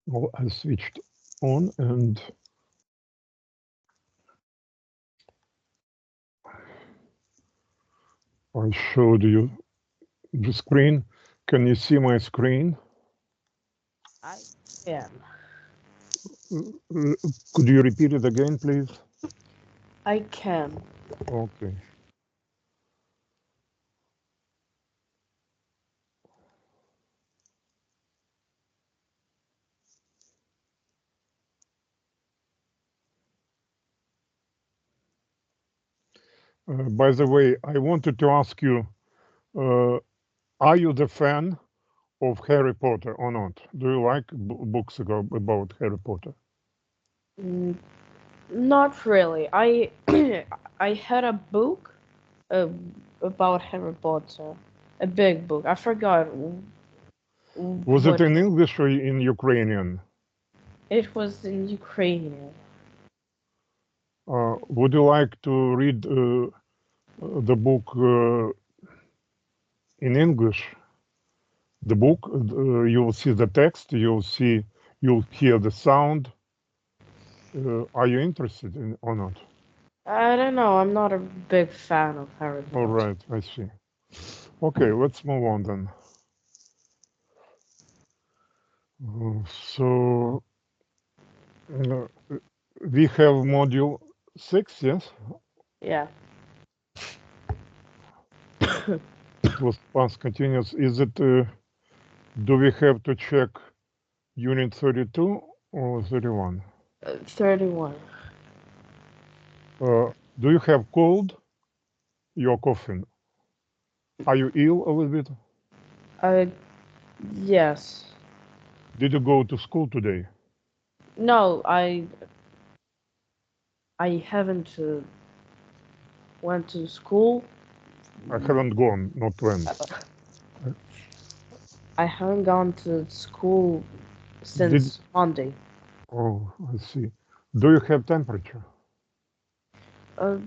Well, I switched on and I showed you the screen. Can you see my screen? I can. Could you repeat it again, please? I can. Okay. By the way, I wanted to ask you, uh, are you the fan of Harry Potter or not? Do you like books about Harry Potter? Mm, Not really. I I had a book uh, about Harry Potter, a big book. I forgot Was it what in English or in Ukrainian? it was in Ukrainian. Would you like to read the book in English? The book, you'll see the text, you'll hear the sound. Are you interested in or not? I don't know. I'm not a big fan of Harry All Potter. right, I see. Okay, let's move on then. So uh, we have module 6, yes? Yeah. It was past continuous. Is it, do we have to check unit 32 or 31? 31. Do you have cold? You're coughing. Are you ill a little bit? Uh, yes. Did you go to school today? No, I haven't went to school. I haven't gone, not went. Uh, I haven't gone to school Did since Monday. Oh, I see. Do you have temperature? Uh,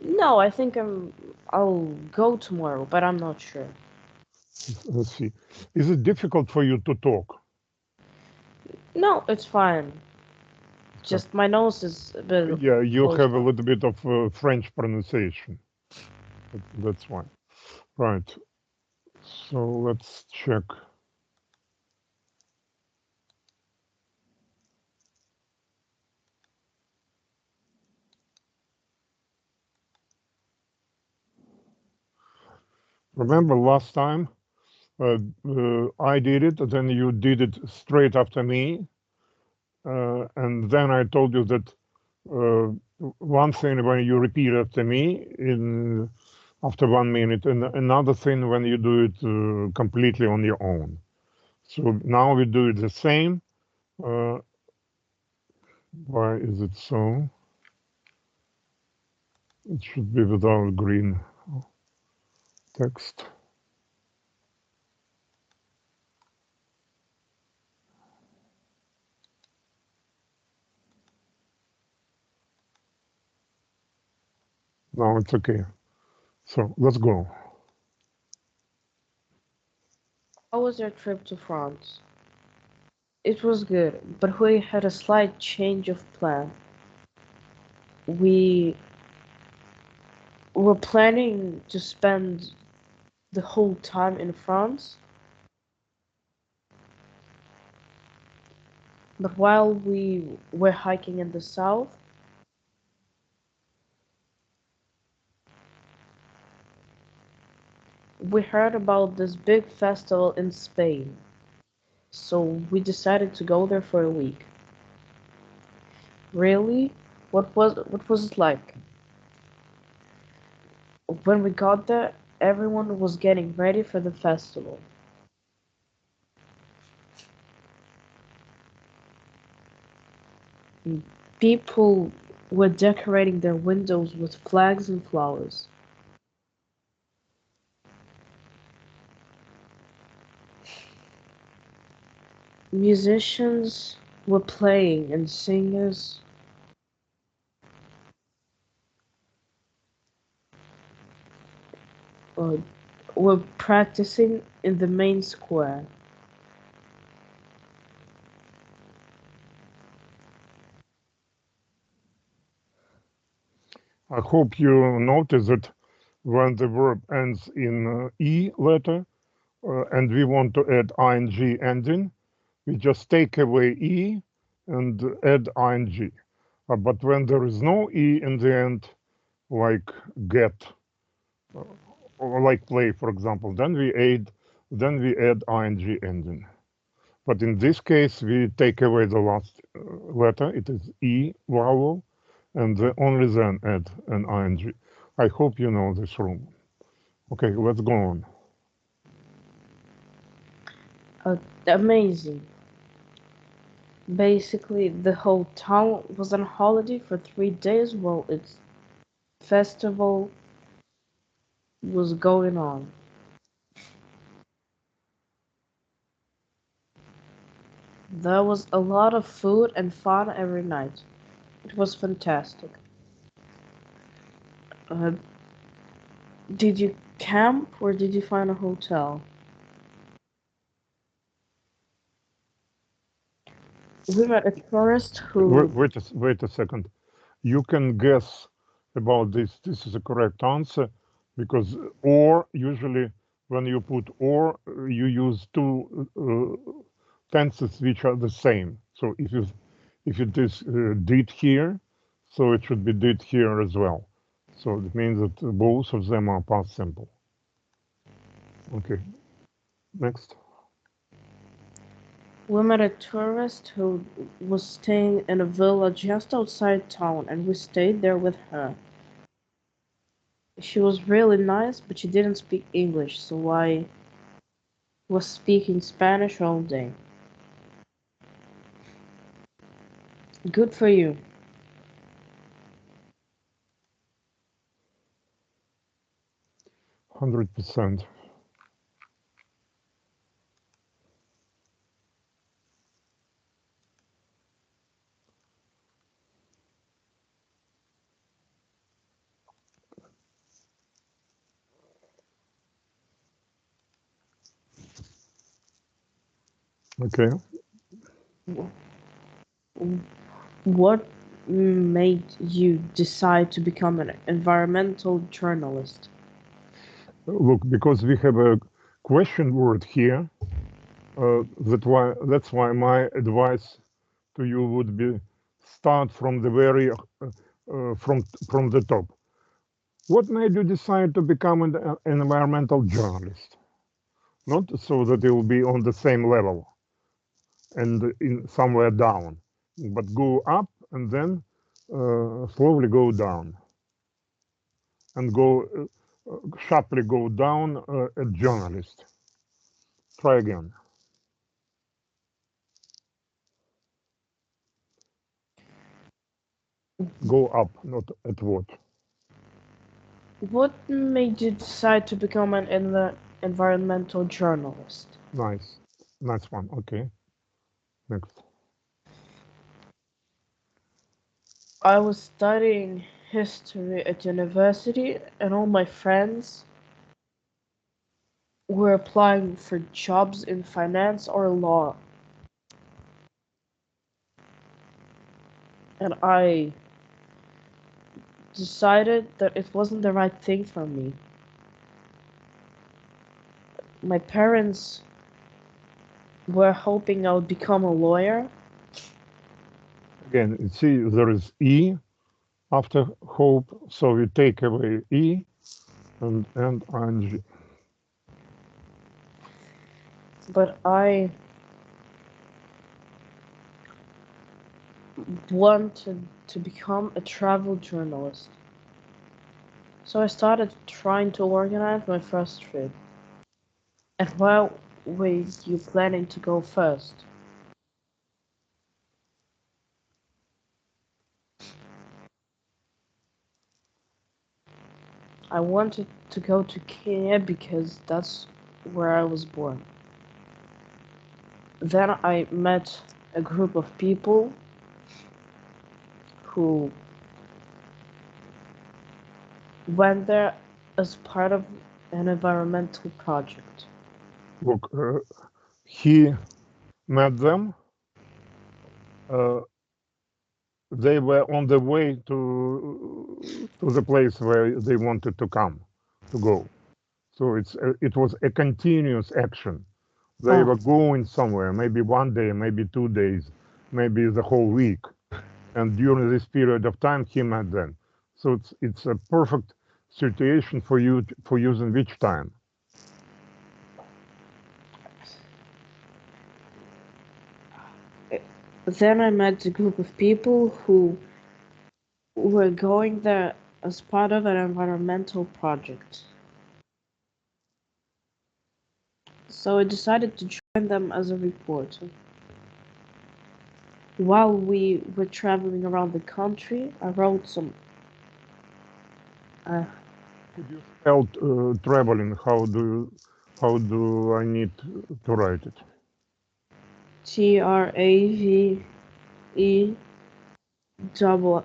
no, I think I'll go tomorrow, but I'm not sure. Let's see. Is it difficult for you to talk? No, it's fine. Okay. Just my nose is a bit Yeah, you closed have a off. little bit of French pronunciation. That's why. Right. So let's check. Remember last time I did it, then you did it straight after me, and then I told you that uh, one thing when you repeat after me in after 1 minute, and another thing when you do it completely on your own. So now we do it the same. Uh, why is it so? It should be without green text. Now it's okay. So let's go. How was your trip to France? It was good, but we had a slight change of plan. We were planning to spend the whole time in France, but while we were hiking in the south, we heard about this big festival in Spain. So we decided to go there for a week. Really? What was it like? When we got there, everyone was getting ready for the festival. People were decorating their windows with flags and flowers. Musicians were playing and singers uh, were practicing in the main square. I hope you notice that when the verb ends in E letter and we want to add ing ending, we just take away E and add ing. But when there is no E in the end, like get or like play, for example, then we add ing ending. But in this case, we take away the last letter. It is E vowel, and only then add an ing. I hope you know this rule. Okay, let's go on. Amazing. Basically, the whole town was on holiday for 3 days while its festival was going on. There was a lot of food and fun every night. It was fantastic. Uh, did you camp or did you find a hotel? We met a tourist Wait, who. wait a second. You can guess about this. This is a correct answer because or usually when you put or you use two tenses which are the same. So if it is did here, so it should be did here as well. So it means that both of them are past simple. Okay, next. We met a tourist who was staying in a villa just outside town, and we stayed there with her. She was really nice, but she didn't speak English, so I was speaking Spanish all day. Good for you. 100%. Okay. What made you decide to become an environmental journalist? Look, because we have a question word here, that's why my advice to you would be start from the very from the top. What made you decide to become an environmental journalist? Not so that it will be on the same level and in somewhere down, but go up and then slowly go down and go sharply go down a journalist. Try again. Go up, not at what. What made you decide to become an environmental journalist? Nice. Nice one. Okay. Next. I was studying history at university, and all my friends were applying for jobs in finance or law. And I decided that it wasn't the right thing for me. My parents were hoping I would become a lawyer. Again, see, there is E after hope, so we take away E and ing. But I wanted to become a travel journalist. So I started trying to organize my first trip. And where were you planning to go first? I wanted to go to Kenya because that's where I was born. Then I met a group of people who went there as part of an environmental project. Look, he met them. Uh, they were on the way to the place where they wanted to go. So it was a continuous action. They were going somewhere, maybe one day, maybe 2 days, maybe the whole week. And during this period of time, he met them. So it's a perfect situation for you for using which time. Then I met a group of people who were going there as part of an environmental project. So I decided to join them as a reporter. While we were traveling around the country, I wrote some. Could you spell traveling? How do I need to write it? TRAVE double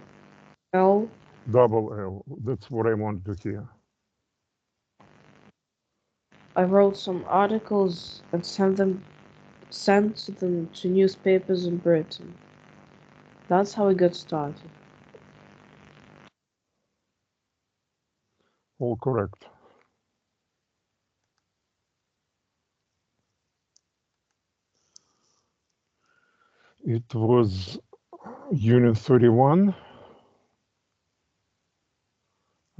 L. Double L. That's what I want to hear. I wrote some articles and sent them to newspapers in Britain. That's how I got started. All correct. It was Unit 31.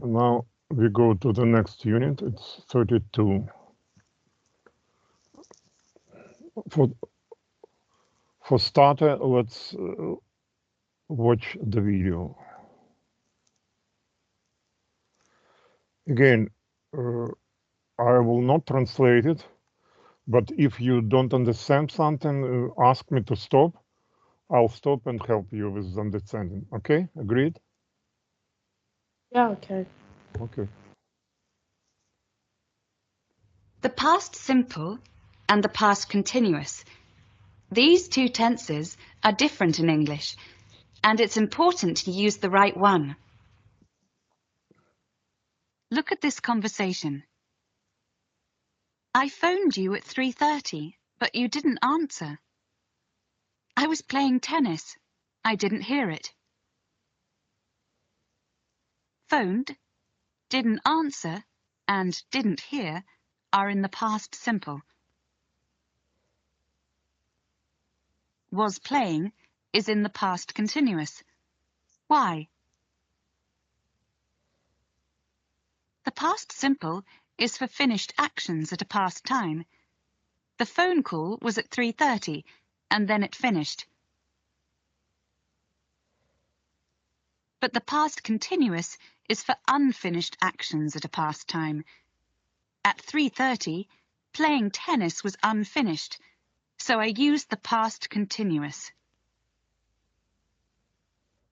And now we go to the next unit. It's 32. For starter, let's watch the video. Again, I will not translate it, but if you don't understand something, ask me to stop. I'll stop and help you with understanding. Okay? Agreed? Yeah, okay. Okay. The past simple and the past continuous. These two tenses are different in English, and it's important to use the right one. Look at this conversation. I phoned you at 3:30, but you didn't answer. I was playing tennis. I didn't hear it. Phoned, didn't answer, and didn't hear are in the past simple. Was playing is in the past continuous. Why? The past simple is for finished actions at a past time. The phone call was at 3:30, and then it finished. But the past continuous is for unfinished actions at a past time. At 3:30, playing tennis was unfinished, so I used the past continuous.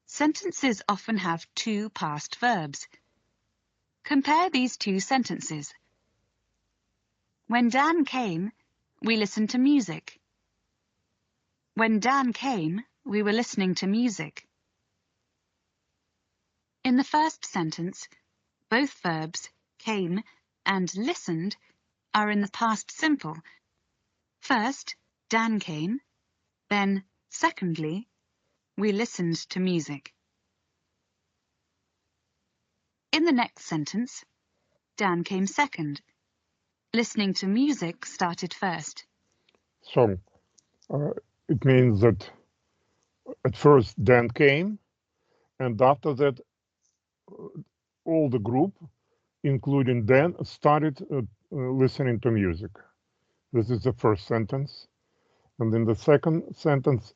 Sentences often have two past verbs. Compare these two sentences. When Dan came, we listened to music. When Dan came, we were listening to music. In the first sentence, both verbs, came and listened, are in the past simple. First, Dan came, then, secondly, we listened to music. In the next sentence, Dan came second. Listening to music started first. So it means that at first Dan came, and after that, all the group, including Dan, started listening to music. This is the first sentence. And in the second sentence,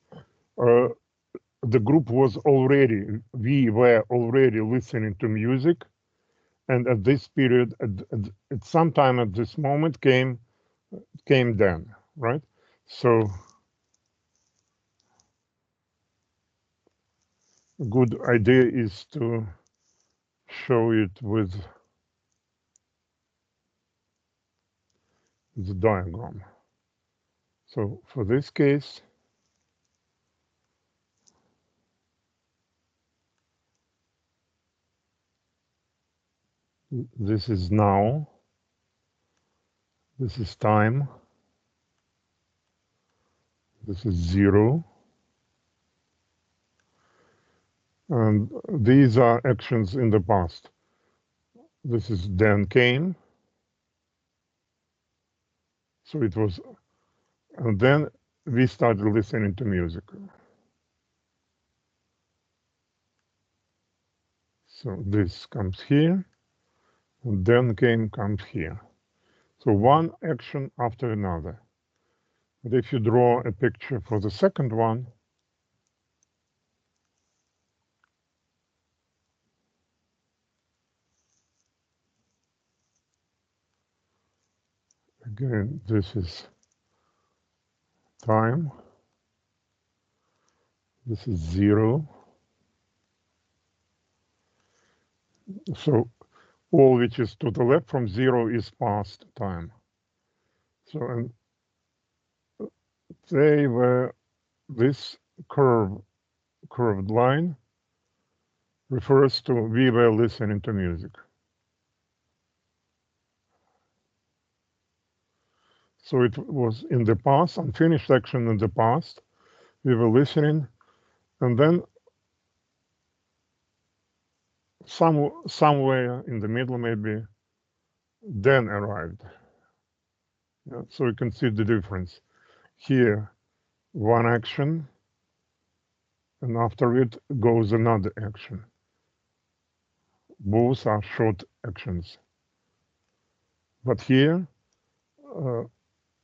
the group we were already listening to music. And at this period, at some time at this moment came Dan, right? So a good idea is to show it with the diagram. So for this case, this is now, this is time, this is 0, And these are actions in the past. This is Dan came. So it was, and then we started listening to music. So this comes here, and then comes here. So one action after another. But if you draw a picture for the second one, again, this is time. This is 0. So all which is to the left from 0 is past time. So, and they were this curved line refers to we were listening to music. So it was in the past, unfinished action in the past. We were listening, and then somewhere in the middle, maybe, then arrived. Yeah, so you can see the difference. Here, one action, and after it goes another action. Both are short actions. But here,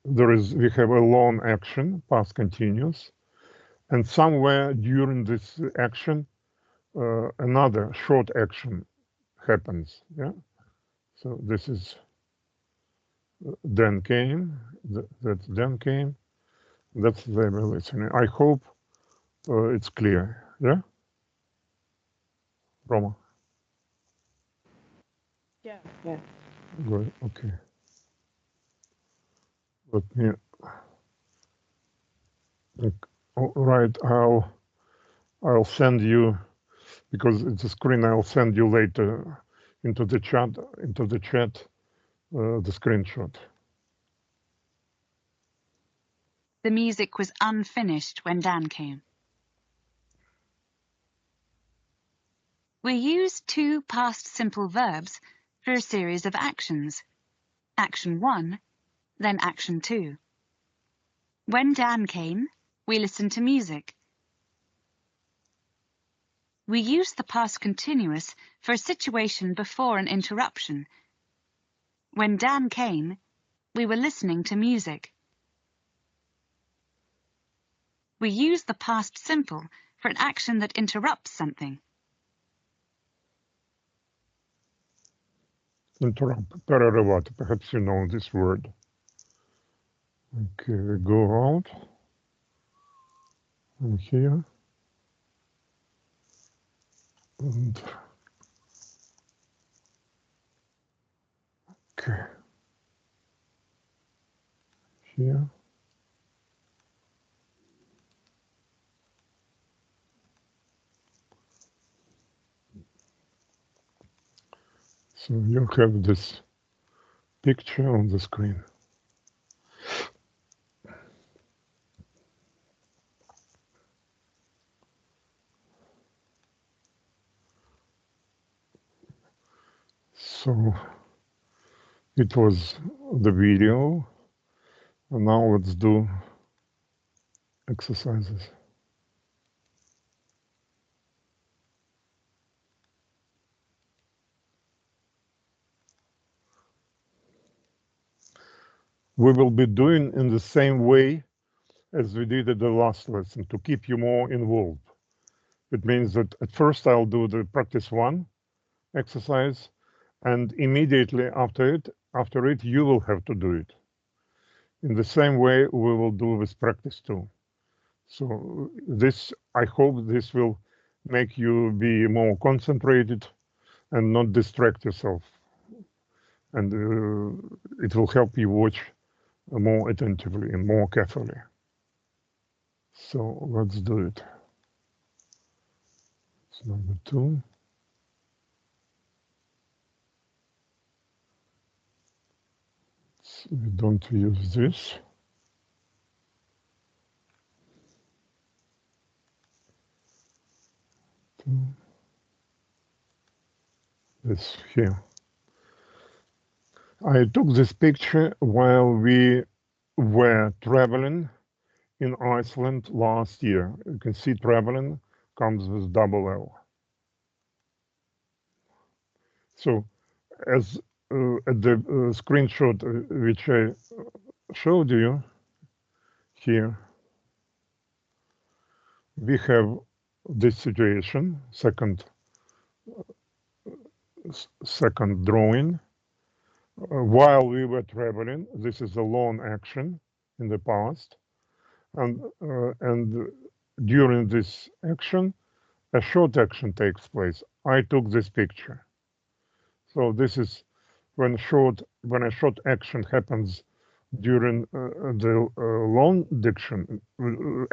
we have a long action, past continuous, and somewhere during this action, another short action happens. Yeah. So this is then came. That's then came. That's they were listening. I hope it's clear. Yeah. Roma. Yeah. Yeah. Good. Okay. Let me. All right. I'll send you because it's a screen. I'll send you later into the chat. The screenshot. The music was unfinished when Dan came. We use two past simple verbs for a series of actions. Action 1, then action 2. When Dan came, we listened to music. We use the past continuous for a situation before an interruption. When Dan came, we were listening to music. We use the past simple for an action that interrupts something. Interrupt. Переривати. Perhaps you know this word. Okay, we go out. And here. And okay. Here. So you have this picture on the screen. So it was the video, and now let's do exercises. We will be doing in the same way as we did at the last lesson to keep you more involved. It means that at first I'll do the practice 1 exercise, and immediately after it, you will have to do it. In the same way we will do with practice 2. So this, I hope this will make you be more concentrated and not distract yourself. And it will help you watch more attentively and more carefully. So let's do it. It's number 2. We don't use this. 2. This here. I took this picture while we were traveling in Iceland last year. You can see traveling comes with double L. So as at the screenshot which I showed you here, we have this situation, second drawing. While we were traveling, this is a long action in the past, and during this action, a short action takes place. I took this picture. So this is when a short action happens during the long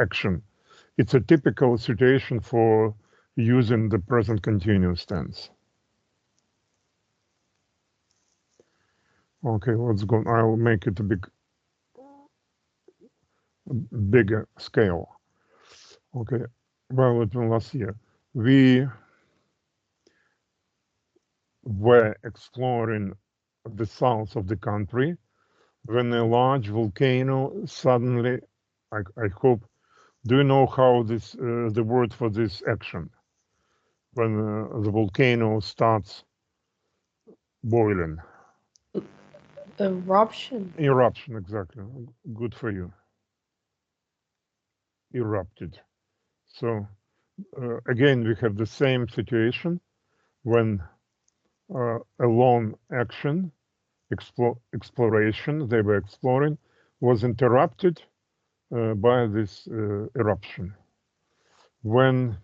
action. It's a typical situation for using the present continuous tense. Okay, let's go. I'll make it a bigger scale. Okay, well, it was last year. We were exploring the south of the country when a large volcano suddenly, I hope, do you know how this, the word for this action? When the volcano starts boiling. Eruption. Eruption, exactly. Good for you. Erupted. So again, we have the same situation when a long action, exploration, they were exploring, was interrupted by this eruption. When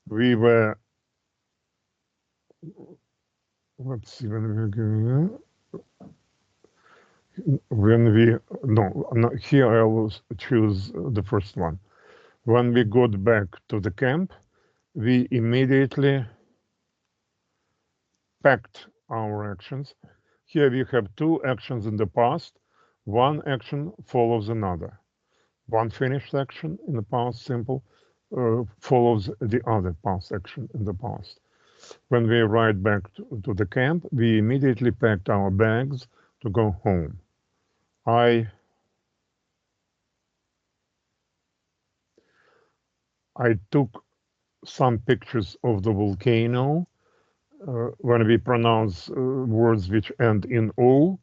we were, let's see, here I will choose the first one. When we got back to the camp, we immediately packed our actions. Here we have two actions in the past. One action follows another. One finished action in the past simple follows the other past action in the past. When we arrived back to the camp, we immediately packed our bags to go home. I took some pictures of the volcano. When we pronounce words which end in O,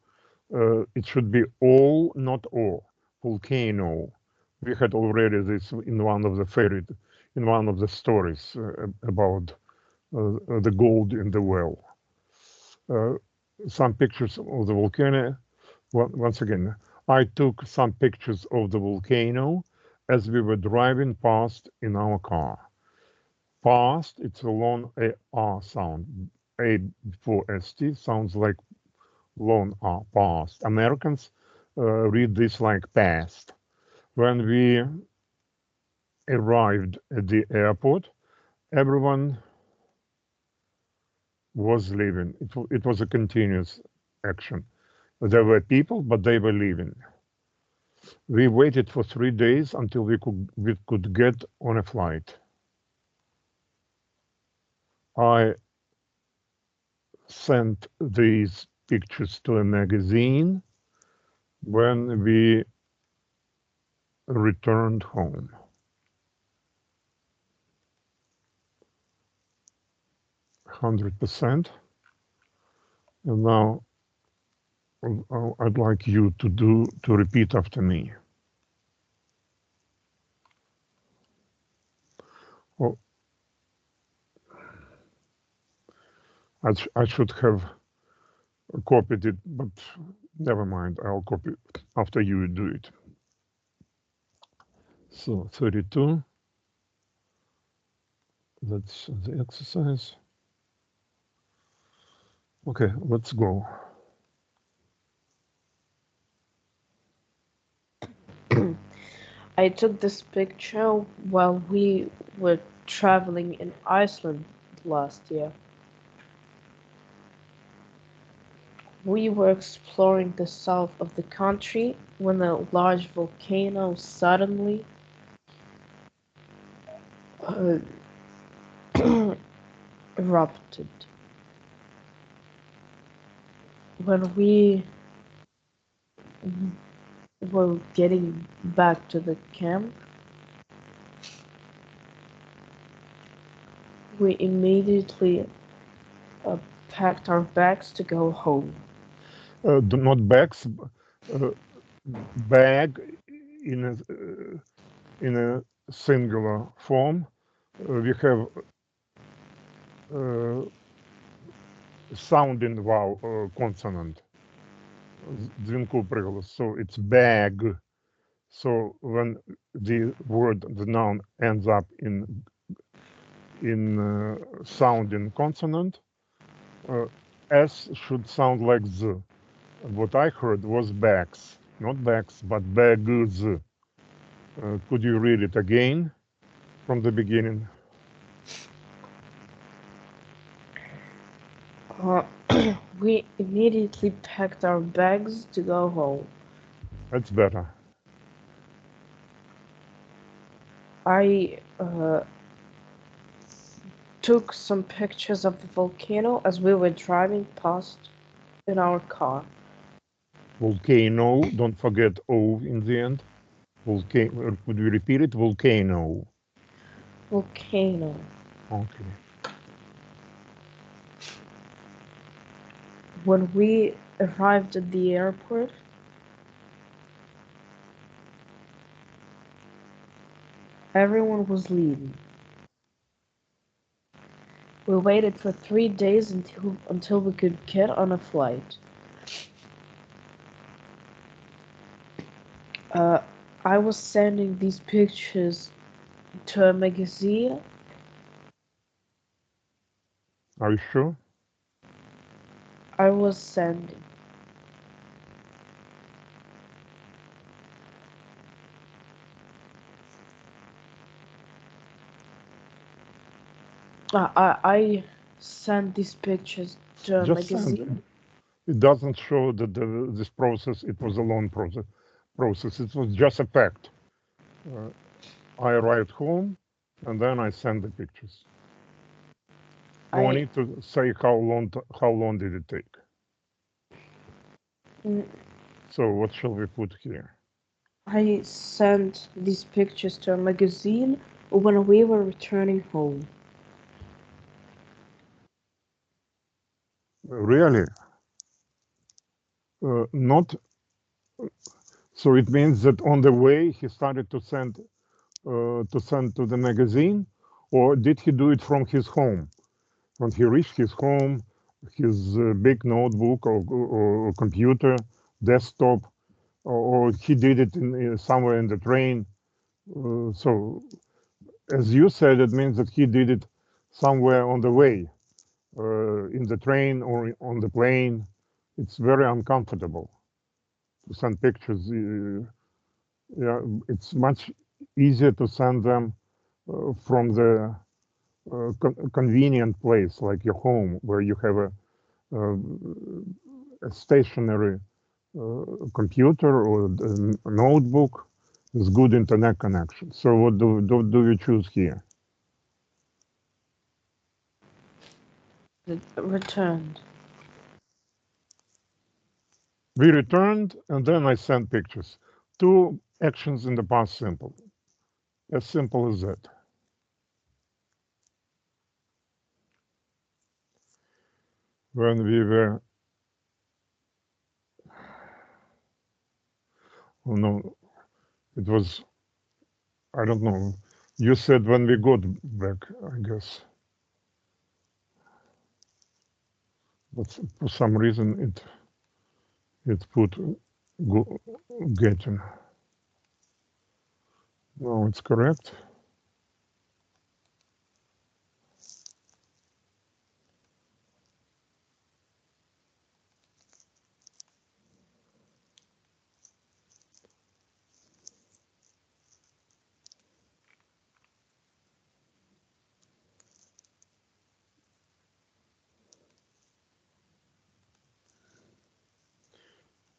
it should be O, not O. Volcano. We had already this in one of the stories about the gold in the well. Some pictures of the volcano. Once again, I took some pictures of the volcano as we were driving past in our car. Past, it's a long R sound. A before ST sounds like long R, past. Americans read this like past. When we arrived at the airport, everyone was leaving. It was a continuous action. There were people, but they were leaving. We waited for 3 days until we could get on a flight. I sent these pictures to a magazine when we returned home. %. And now I'd like you to repeat after me. Oh, I should have copied it, but never mind. I'll copy it after you do it. So 32. That's the exercise. Okay, let's go. I took this picture while we were traveling in Iceland last year. We were exploring the south of the country when a large volcano suddenly erupted. When we were getting back to the camp, we immediately packed our bags to go home. Not bags, bag in a singular form. We have sounding vowel consonant. Звонку приголос. So it's bag. So when the word, the noun ends up in sounding consonant, S should sound like Z. What I heard was bags, not bags, but bags. Could you read it again from the beginning? We immediately packed our bags to go home. That's better. I took some pictures of the volcano as we were driving past in our car. Volcano, don't forget O in the end. Volcano, could we repeat it? Volcano. Volcano. Okay. When we arrived at the airport, everyone was leaving. We waited for 3 days until we could get on a flight. I was sending these pictures to a magazine. Are you sure? I was sending. I sent these pictures to a Just send. magazine. It doesn't show that this process, it was a long process. It was just a fact. I arrived home and then I sent the pictures. No need to say how long did it take. So what shall we put here? I sent these pictures to a magazine when we were returning home. Really? Not. So it means that on the way he started to send to the magazine, or did he do it from his home? When he reached his home, his big notebook or computer, desktop, or he did it somewhere in the train. So, as you said, it means that he did it somewhere on the way, in the train or on the plane. It's very uncomfortable to send pictures. Yeah, it's much easier to send them from the convenient place like your home, where you have a stationary computer or a notebook with good internet connection. So what do you choose here? Returned. We returned and then I sent pictures. Two actions in the past simple. As simple as that. When we were, oh no, it was, I don't know. You said when we got back, I guess. But for some reason it put getting. No, it's correct.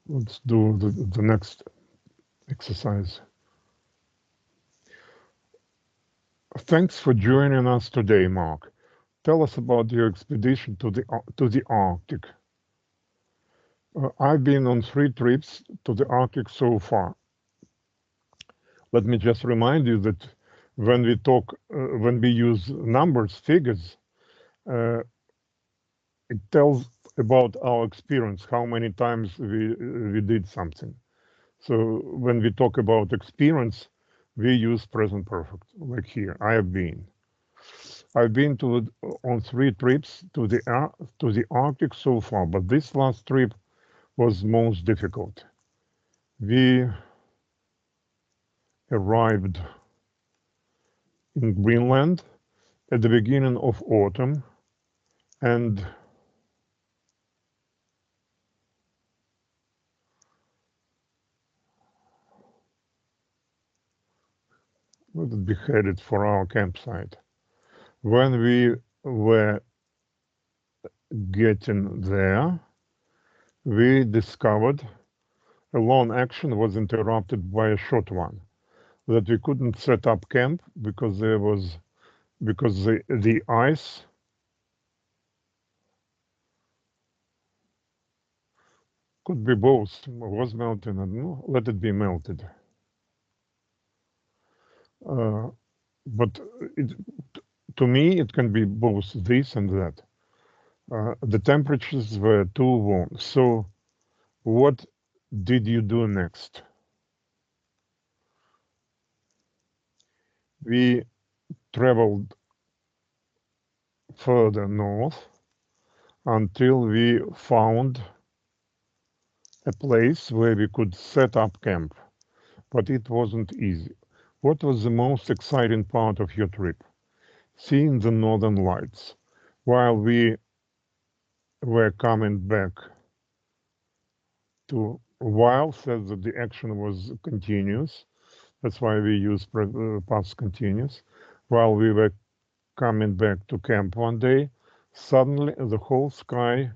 Let's do the next exercise. Thanks for joining us today, Mark. tell us about your expedition to the Arctic. I've been on 3 trips to the Arctic so far. Let me just remind you that when we use numbers, figures, it tells about our experience, how many times we did something. So when we talk about experience, we use present perfect, like here. I've been on 3 trips to the Arctic so far, but this last trip was most difficult. We arrived in Greenland at the beginning of autumn, and we would be headed for our campsite. When we were getting there, we discovered a long action was interrupted by a short one, that we couldn't set up camp because the ice could be both, was melting and let it be melted. But to me, it can be both this and that. The temperatures were too warm. So what did you do next? We traveled further north until we found a place where we could set up camp. But it wasn't easy. What was the most exciting part of your trip? Seeing the northern lights. While we were coming back to while says that the action was continuous. That's why we use past continuous. While we were coming back to camp one day, suddenly the whole sky,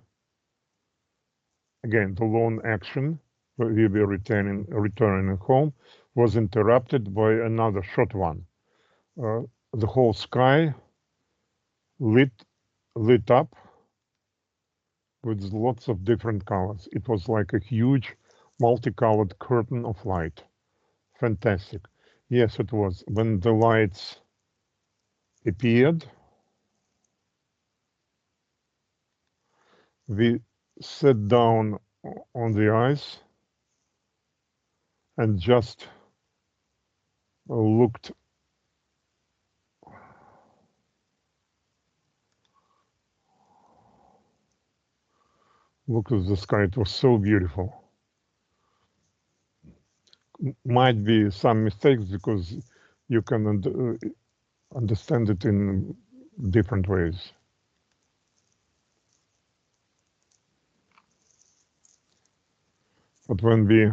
again, the lone action, where we were returning home, was interrupted by another short one. The whole sky lit up with lots of different colors. It was like a huge multicolored curtain of light. Fantastic. Yes, it was. When the lights appeared, we sat down on the ice and just looked at the sky. It was so beautiful. Might be some mistakes because you can understand it in different ways. But when we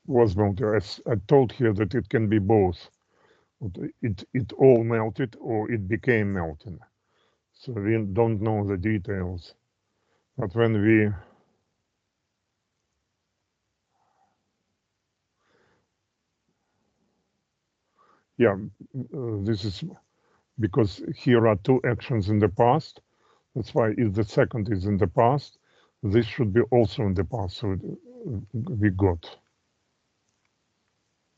was melted, I told here that it can be both. It all melted or it became melting. So we don't know the details. But when we this is because here are 2 actions in the past. That's why if the second is in the past, this should be also in the past. So we got.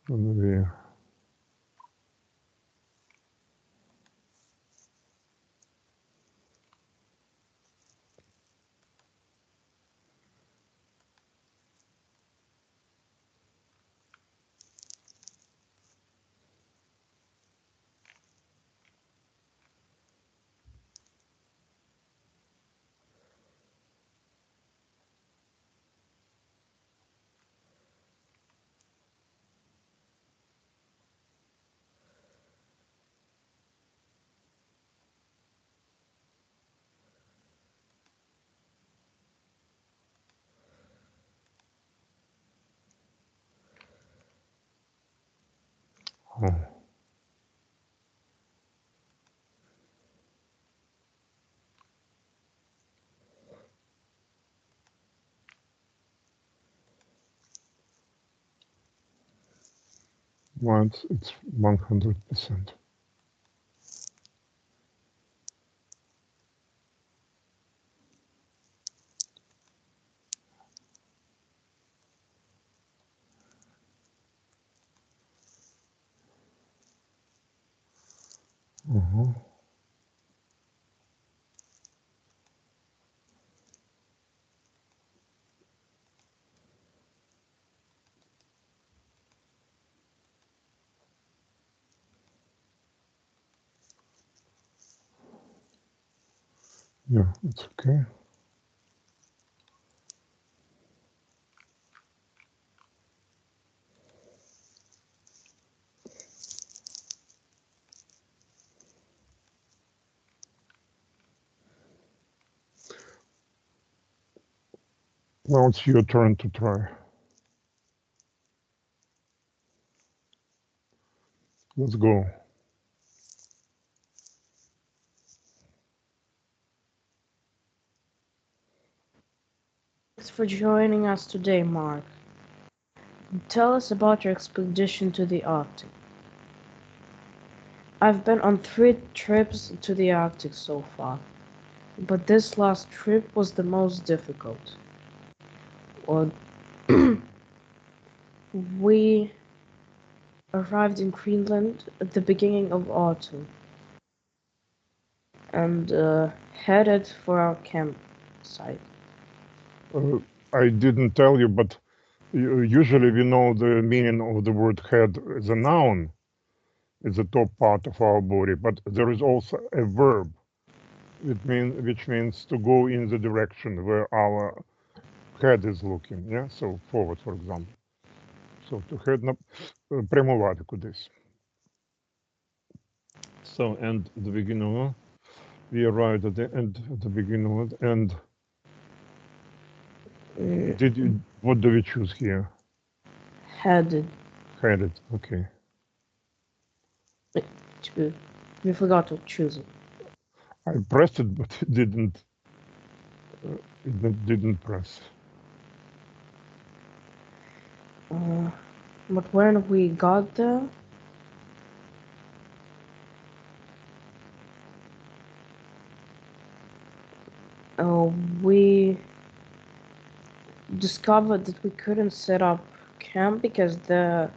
And we, oh. Once it's 100%. Uh-huh. Yeah, it's okay. Now it's your turn to try. Let's go. Thanks for joining us today, Mark. Tell us about your expedition to the Arctic. I've been on 3 trips to the Arctic so far, but this last trip was the most difficult. Well, we arrived in Greenland at the beginning of autumn and headed for our campsite. I didn't tell you, but usually we know the meaning of the word head as a noun. It's the top part of our body, but there is also a verb, which means to go in the direction where our head is looking. Yeah, so forward, for example. So to head прямувати кудись. So, and the beginning, we arrived at the end, at the beginning of it, and what do we choose here? Headed. Headed, okay. We forgot to choose it. I pressed it, but it didn't press. But when we got there, we discovered that we couldn't set up camp because the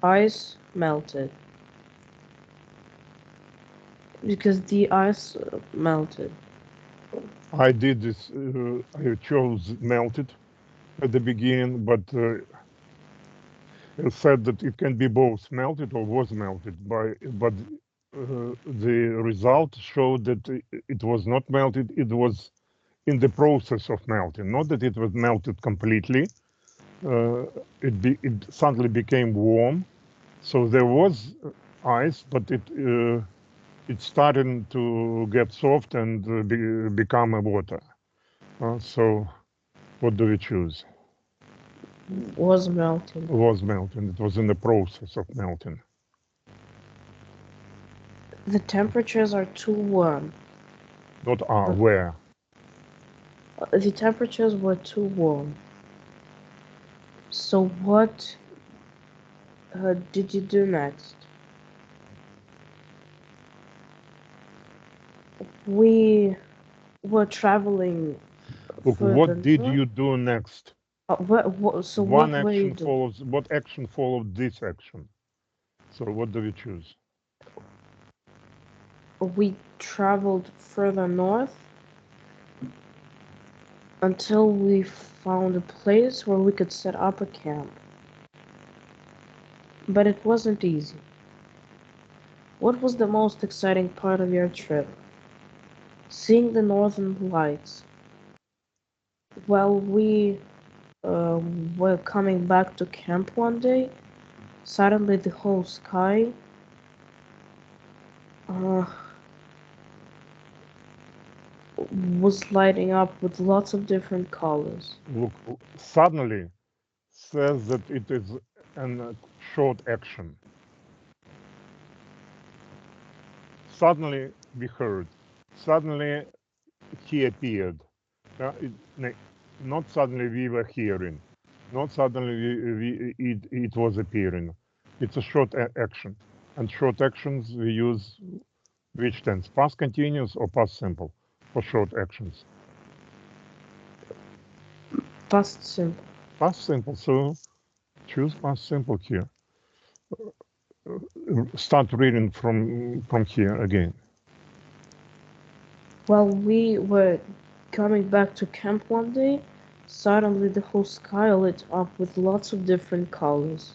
ice melted. Because the ice melted. I did this, I chose melted at the beginning, but it said that it can be both melted or was melted, but the result showed that it was not melted, it was in the process of melting, not that it was melted completely. It suddenly became warm, so there was ice, but it's starting to get soft and become a water. So what do we choose? Was melting. Was melting. It was in the process of melting. The temperatures are too warm. Not where? The temperatures were too warm. So what did you do next? We were traveling. Look, what did you do next? So One what were you action doing? follows. What action followed this action? So what do we choose? We traveled further north until we found a place where we could set up a camp. But it wasn't easy. What was the most exciting part of your trip? Seeing the northern lights. While we were coming back to camp one day, suddenly the whole sky was lighting up with lots of different colors. Look, suddenly says that it is a short action. Suddenly we heard. Suddenly he appeared. Not suddenly we were hearing. Not suddenly it was appearing. It's a short action. And short actions we use which tense? Past continuous or past simple for short actions? Past simple. Past simple. So choose past simple here. Start reading from here again. While we were coming back to camp one day, suddenly the whole sky lit up with lots of different colors.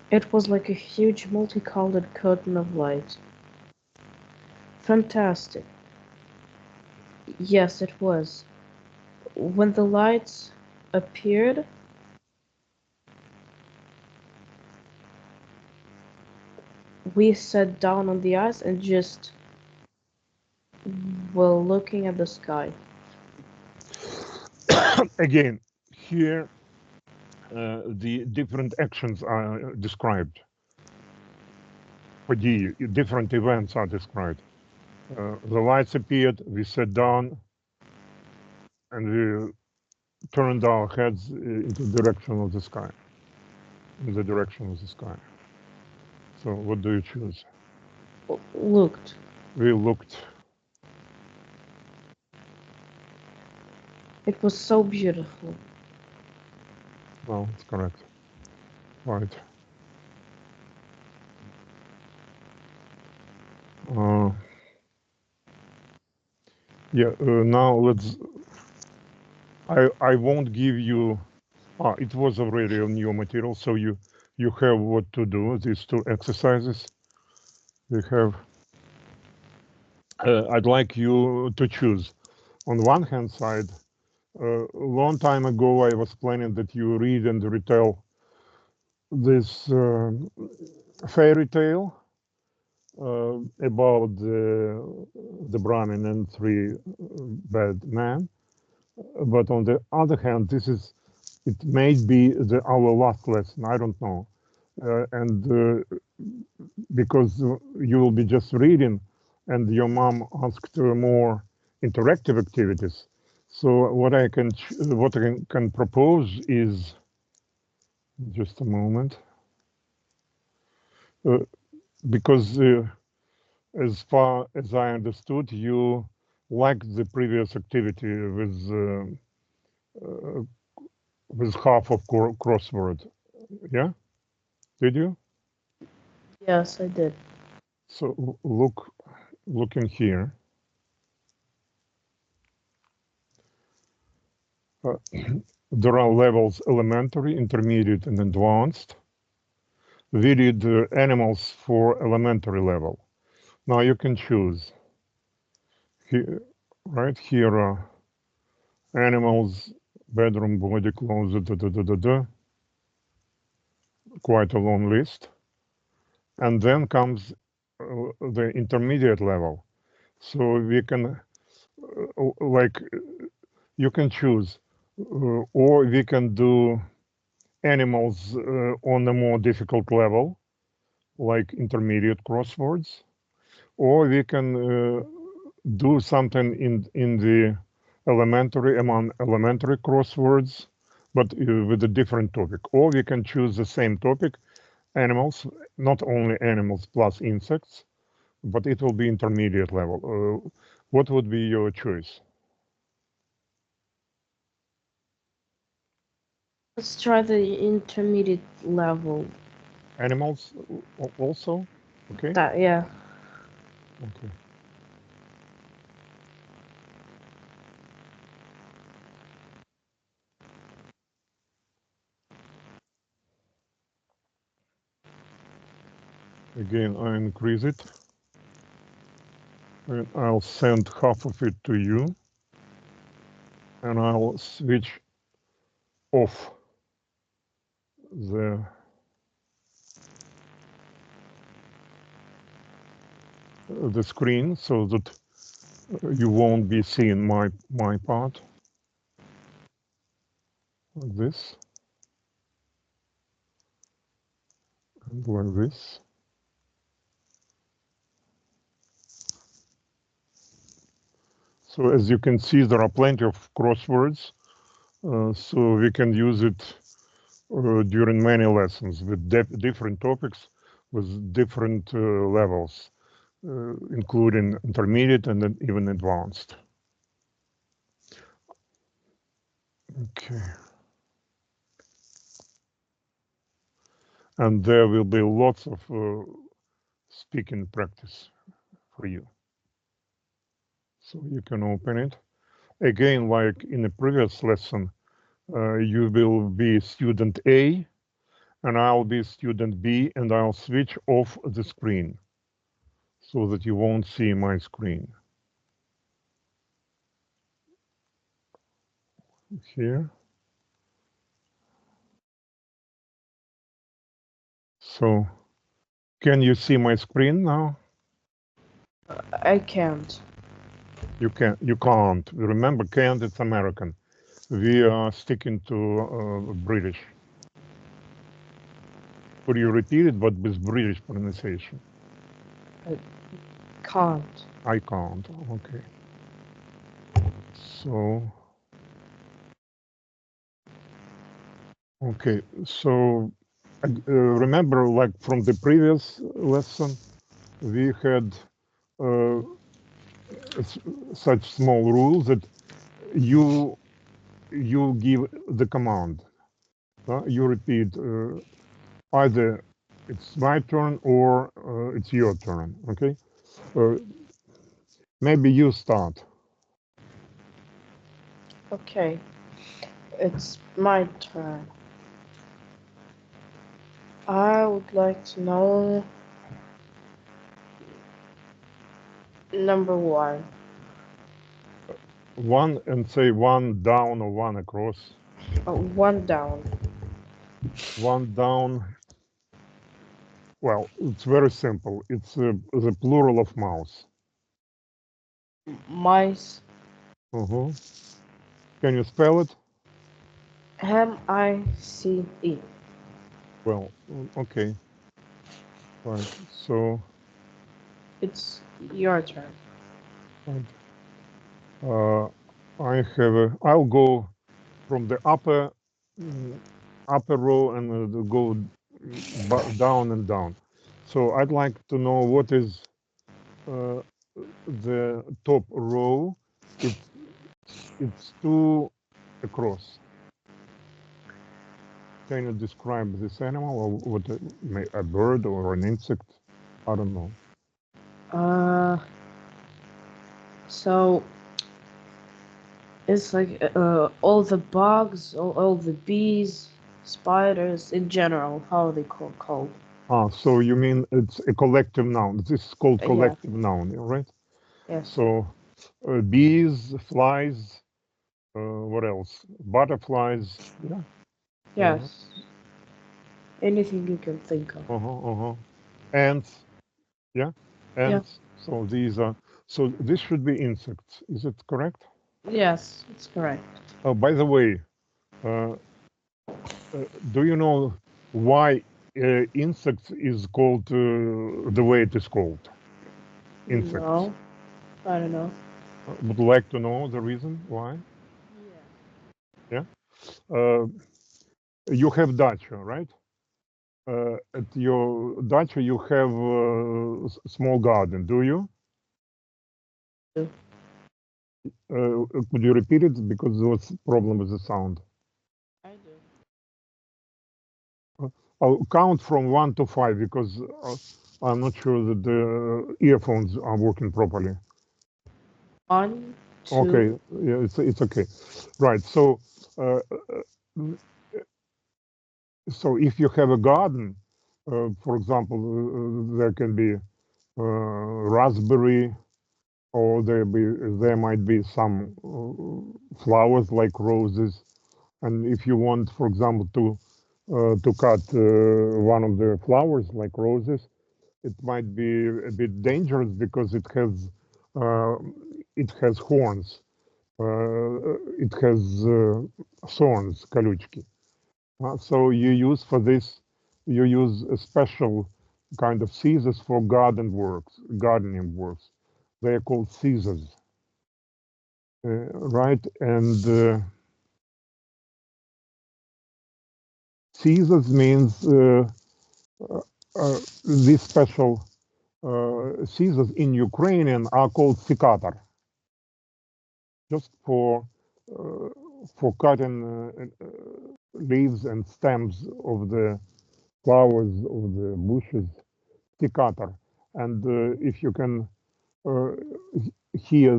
It was like a huge multicolored curtain of light. Fantastic. Yes, it was. When the lights appeared, we sat down on the ice and just were looking at the sky. Again, here the different actions are described. Different events are described. The lights appeared, we sat down, and we turned our heads into the direction of the sky. In the direction of the sky. So what do you choose? Looked. We looked. It was so beautiful. Well, it's correct. Right. Yeah, now let's, I won't give you, it was already on your material, so you have what to do, these two exercises. We have, I'd like you to choose. On one hand side, a long time ago, I was planning that you read and retell this fairy tale about the Brahmin and three bad men. But on the other hand, it may be our last lesson. I don't know. And because you will be just reading and your mom asked more interactive activities. So what I can propose is, just a moment, because as far as I understood, you liked the previous activity with half of crossword. Yeah, did you? Yes, I did. So look in here. There are levels elementary, intermediate, and advanced. We read animals for elementary level. Now you can choose. Here, right here are animals, bedroom, body, clothes, quite a long list. And then comes the intermediate level. So we can, like, you can choose, or we can do animals on a more difficult level, like intermediate crosswords, or we can do something in the among elementary crosswords, but with a different topic. Or we can choose the same topic, animals, not only animals plus insects, but it will be intermediate level. What would be your choice? Let's try the intermediate level. Animals also? Okay. That, yeah. Okay. Again, I increase it. And I'll send half of it to you. And I'll switch off the screen so that you won't be seeing my part, like this, and like this. So as you can see, there are plenty of crosswords, so we can use it during many lessons with different topics with different levels, including intermediate and then even advanced. Okay. And there will be lots of speaking practice for you. So you can open it. Again, like in the previous lesson, you will be student A, and I'll be student B, and I'll switch off the screen so that you won't see my screen. Here. So, can you see my screen now? I can't. You can't. Remember, can't, it's American. We are sticking to British. Could you repeat it, but with British pronunciation? Can't. I can't. Okay. So, okay. So, remember, like from the previous lesson, we had such small rules that you give the command. You repeat either it's my turn or it's your turn. Okay. Maybe you start. Okay. It's my turn. I would like to know number one. One and say one down or one across. One down. One down. Well, it's very simple. It's the plural of mouse. Mice. Can you spell it? M-I-C-E. Well, okay. Right. So. It's your turn. Right. I have. I'll go from the upper row and go down and down. So I'd like to know what is the top row. It's two across. Can you describe this animal or what a bird or an insect? I don't know. So it's like all the bugs, all the bees, spiders in general. How are they called? So you mean it's a collective noun? This is called Yeah. collective noun, right? Yes. So bees, flies, what else? Butterflies, yeah. Yes. Anything you can think of. Ants, yeah. Yeah. Ants. So these are. So this should be insects. Is it correct? Yes, it's correct. Oh, by the way, do you know why insects is called the way it is called? Insects. No, I don't know. Would like to know the reason why? Yeah. You have dacha, right? At your dacha, you have a small garden, do you? Do. Could you repeat it because there was a problem with the sound? I do. I'll count from 1 to 5 because I'm not sure that the earphones are working properly. 1, 2. Okay, yeah, it's okay. Right. So, so if you have a garden, for example, there can be raspberry, or there might be some flowers like roses, and if you want, for example, to cut one of the flowers like roses, it might be a bit dangerous because it has horns. It has thorns, колючки. So you use for this, you use a special kind of scissors for gardening works. They are called scissors, right? And Caesars means these special scissors in Ukrainian are called sikator, just for cutting leaves and stems of the flowers of the bushes, sikator. And if you can hear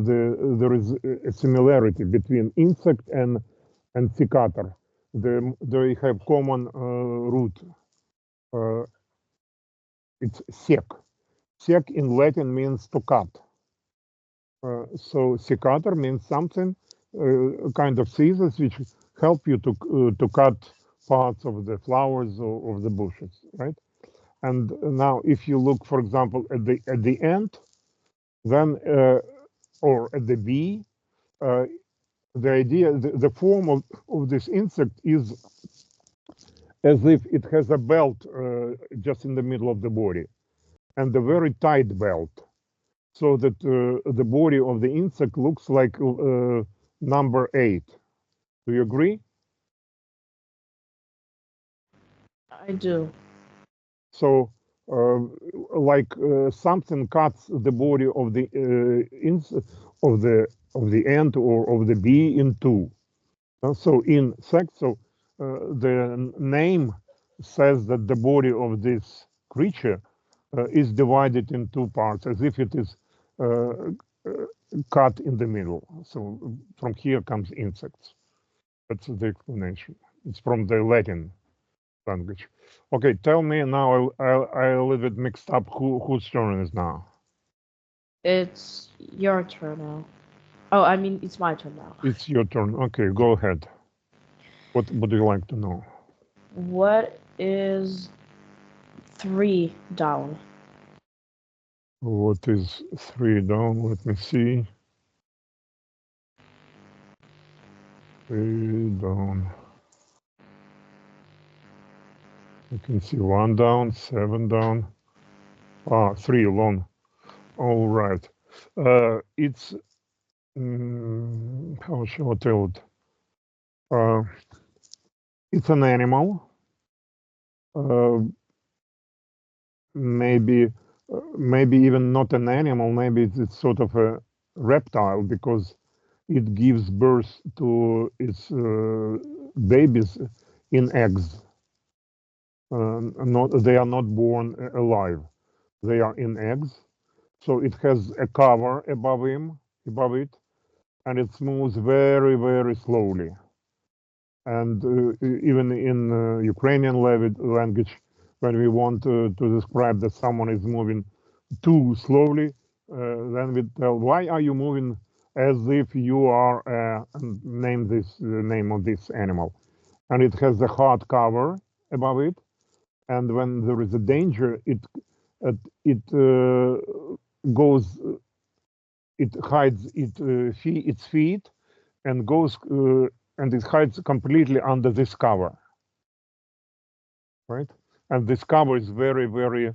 there is a similarity between insect and sikator. They have common root. It's sec. Sec in Latin means to cut. So secator means something, kind of scissors which help you to cut parts of the flowers or of the bushes, right? And now, if you look, for example, at the end, then or at the bee, the idea, the form of this insect is as if it has a belt just in the middle of the body, and a very tight belt, so that the body of the insect looks like number 8. Do you agree? I do. So, like something cuts the body of the of the ant or of the bee in two. So insect, so the name says that the body of this creature is divided in two parts, as if it is cut in the middle. So from here comes insects. That's the explanation. It's from the Latin language. Okay, tell me now. I a little bit mixed up. Whose turn is now? It's your turn now. Oh, I mean, it's my turn now. It's your turn. Okay, go ahead. What do you like to know? What is 3 down? What is 3 down? Let me see. 3 down. You can see 1 down, 7 down. 3 alone. All right. It's how shall I tell it? It's an animal. Maybe even not an animal. Maybe it's sort of a reptile, because it gives birth to its babies in eggs. They are not born alive. They are in eggs. So it has a cover above it, and it moves very, very slowly. And even in Ukrainian language, when we want to describe that someone is moving too slowly, then we tell, why are you moving as if you are, and name this name of this animal. And it has a hard cover above it. And when there is a danger, it goes, it hides its feet and goes, and it hides completely under this cover, right? And this cover is very, very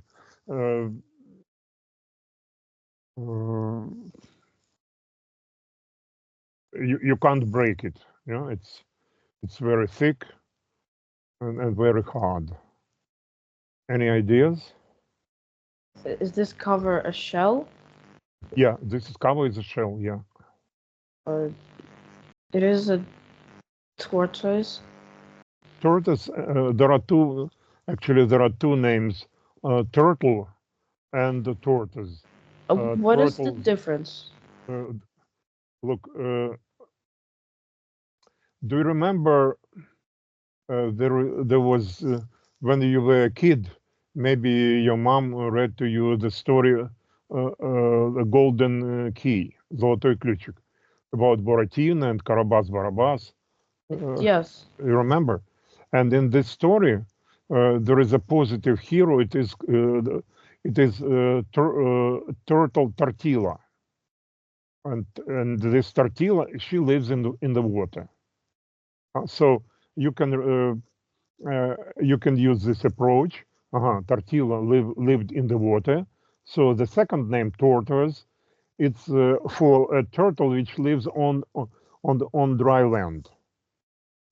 you can't break it. You know, it's very thick and very hard. Any ideas? Is this cover a shell? Yeah, this cover is a shell. Yeah. Or it is a tortoise? Tortoise. There are two. Actually, there are two names: turtle and the tortoise. What is the difference? Look, do you remember there was when you were a kid? Maybe your mom read to you the story, the Golden Key, Золотой ключик, about Buratino and Karabas-Barabas. Yes. You remember? And in this story, there is a positive hero. It is turtle Tortilla, and this Tortilla, she lives in the water. So you can use this approach. Tortilla lived in the water. So the second name, tortoise, it's for a turtle which lives on dry land.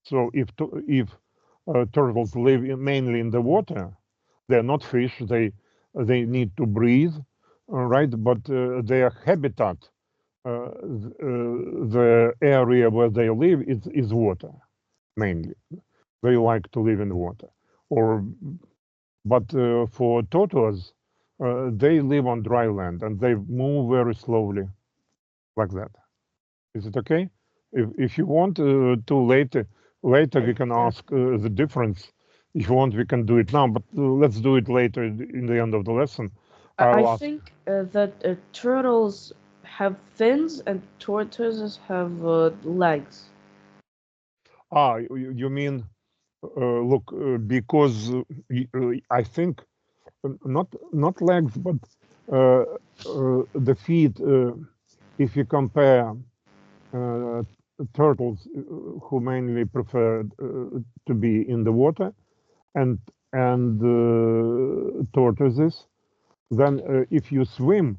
So if turtles live mainly in the water. They're not fish. They need to breathe, right? But their habitat, the area where they live, is water mainly. They like to live in water. But for tortoises, they live on dry land and they move very slowly, like that. Is it okay? If you want to later we can ask the difference. If you want, we can do it now, but let's do it later in the end of the lesson. I'll I ask. think that turtles have fins and tortoises have legs. You mean, look, because I think not legs, but the feet. If you compare turtles who mainly prefer to be in the water, and tortoises, then if you swim,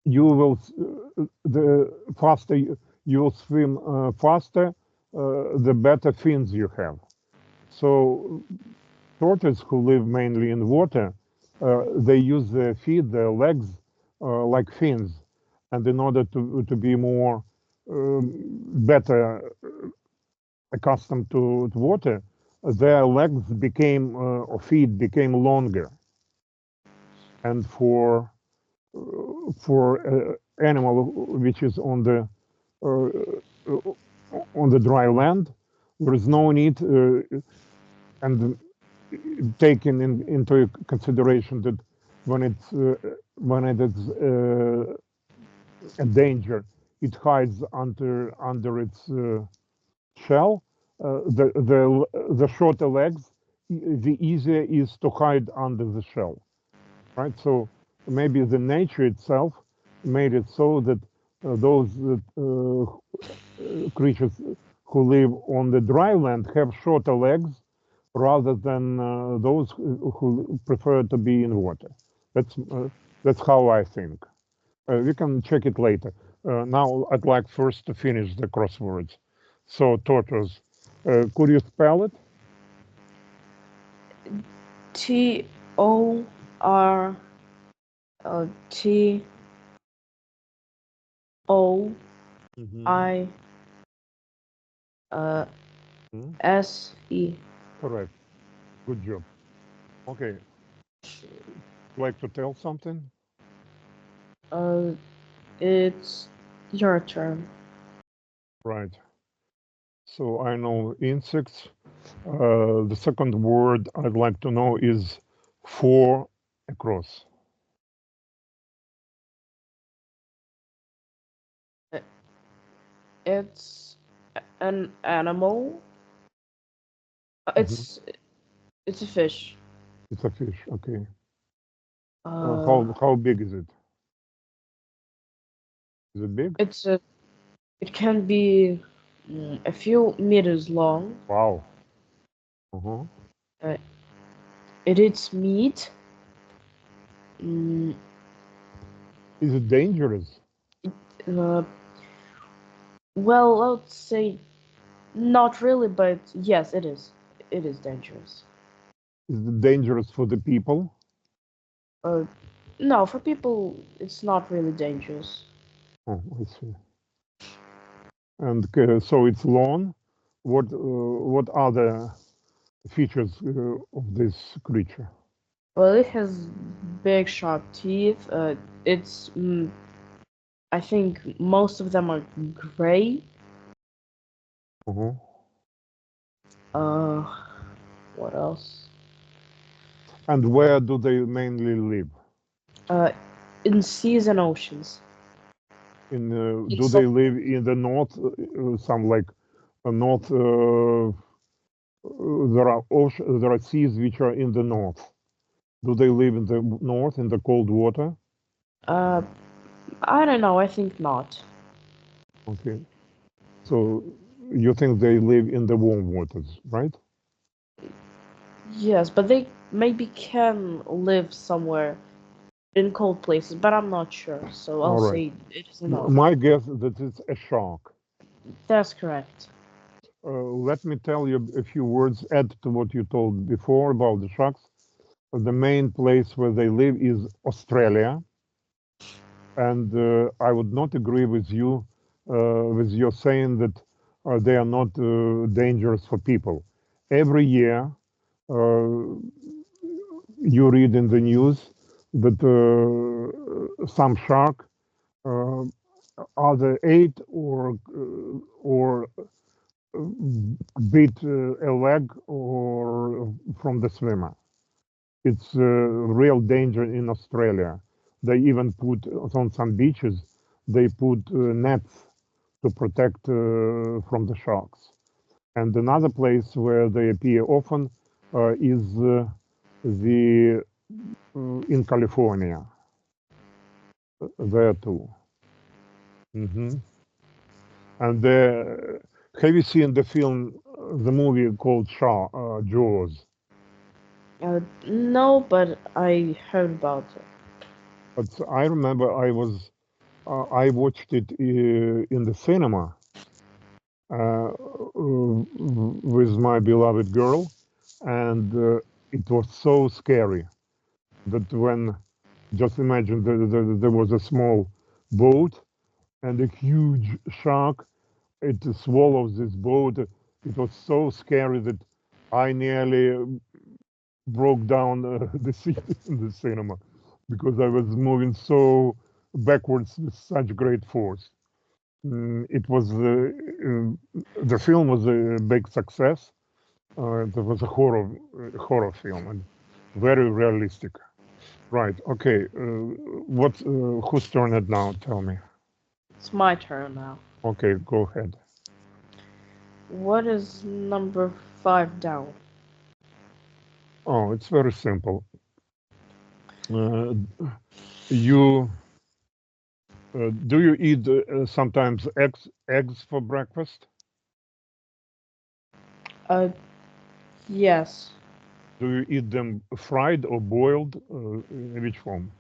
you will the faster you will swim faster, the better fins you have. So tortoises who live mainly in water, they use their feet, their legs, like fins, and in order to be more better accustomed to water, their legs became or feet became longer, and for animal which is on the dry land, there is no need and taken into consideration that when it is a danger, it hides under its shell. The shorter legs, the easier is to hide under the shell, right? So maybe the nature itself made it so that those creatures who live on the dry land have shorter legs rather than those who prefer to be in water. That's how I think. We can check it later. Now I'd like first to finish the crosswords. So tortoise, could you spell it? Mhm. Mhm. TORTISE. Correct. Good job. Okay. Like to tell something? Uh, it's your turn. Right. So I know insects. The second word I'd like to know is for across. Uh, It's an animal. Mhm. It's a fish. It's a fish. Okay. Uh, How big is it? Is it big? it's a. It can be a few meters long. Wow. Uh-huh. Uh, it eats meat. Mm, Is it dangerous? uh, well, I would say not really, but yes, it is. It is dangerous. Is it dangerous for the people? Uh, no, for people, it's not really dangerous. Oh, I see. And so it's long. What other features of this creature? Well, it has big, sharp teeth. It's. I think most of them are gray. Uh-huh. Uh, what else? And where do they mainly live? Uh, in seas and oceans. In Do they salt live water. in the north? Some like north. There are seas which are in the north. Do they live in the north in the cold water? Uh, I don't know. I think not. Okay. So you think they live in the warm waters, right? Yes, but they maybe can live somewhere in cold places, but I'm not sure. So I'll All right. say it is a no. My guess that it's a shark. That's correct. let me tell you a few words, add to what you told before about the sharks. The main place where they live is Australia, and I would not agree with you with your saying that they are not dangerous for people. Every year, you read in the news that some shark either ate or bit a leg or from the swimmer. It's a real danger in Australia. They even put on some beaches, they put nets to protect from the sharks. And another place where they appear often is the in California. There too. And have you seen the film, the movie called Jaws? No, but I heard about it. But I remember I watched it in the cinema with my beloved girl, and it was so scary that when just imagine there was a small boat and a huge shark. It swallows this boat. It was so scary that I nearly broke down the seat in the cinema because I was moving so backwards with such great force. It was the film was a big success. It was a horror film and very realistic. Right. Okay. Whose turn it now? Tell me. It's my turn now. Okay. Go ahead. What is number 5 down? Oh, it's very simple. You do you eat sometimes eggs for breakfast? Yes, Do you eat them fried or boiled? In which form?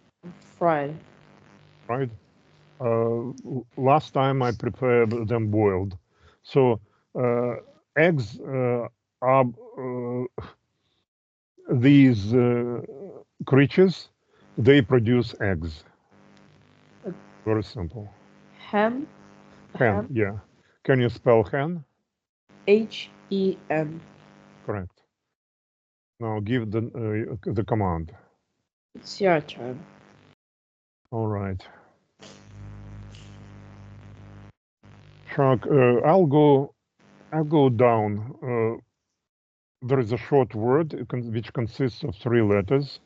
fried. Fried. Last time I prepared them boiled. So eggs are these creatures. They produce eggs. Very simple. Ham. Hen. Yeah. Can you spell hen? Hen. Correct. Now give the command. It's your turn. All right. Shark. I'll go down. There is a short word which consists of 3 letters.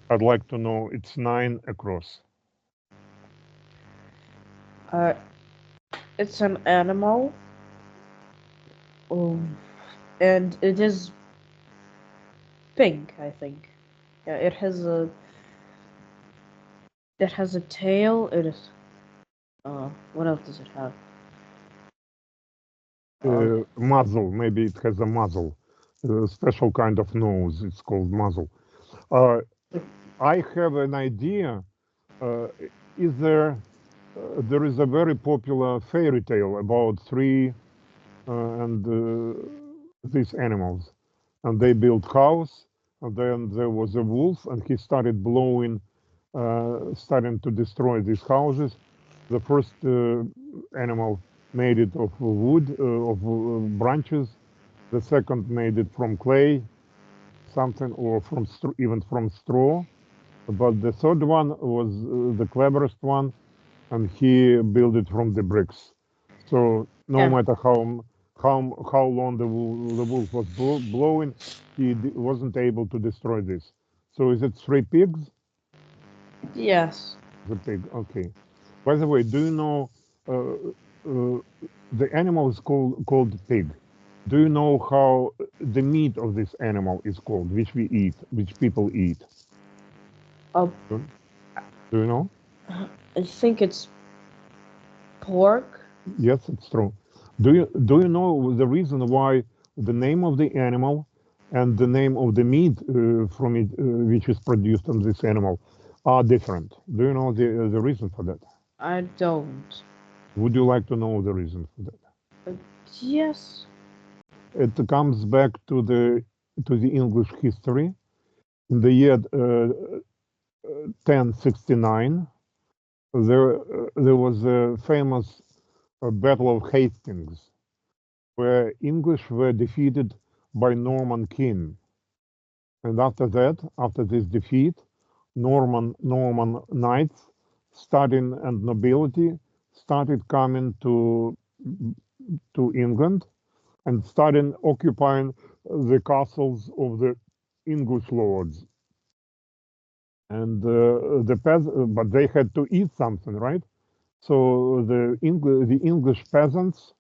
I'd like to know it's 9 across. It's an animal. And it is pink, I think. Yeah, it has a tail. It is what else does it have? Muzzle. Maybe it has a muzzle. A special kind of nose. It's called muzzle. I have an idea. Is there is a very popular fairy tale about three and these animals, and they built house, and then there was a wolf, and he started blowing, starting to destroy these houses. The first animal made it of wood, of branches. The second made it from clay, something, or from even from straw. But the third one was the cleverest one, and he built it from the bricks. So no Yeah. matter how long the wolf was blowing, he wasn't able to destroy this. So is it 3 pigs? Yes. The pig. Okay. By the way, do you know the animal is called pig? Do you know how the meat of this animal is called, which we eat, which people eat? Oh, Do you know? I think it's pork. Yes, it's true. Do you know the reason why the name of the animal and the name of the meat from it, which is produced on this animal, are different? Do you know the reason for that? I don't. Would you like to know the reason for that? Yes. It comes back to the English history. In the year 1069, there was a famous Battle of Hastings, where English were defeated by Norman king. And after that, after this defeat, Norman knights, starting and nobility, started coming to England and started occupying the castles of the English lords. And but they had to eat something, right? So the English peasants,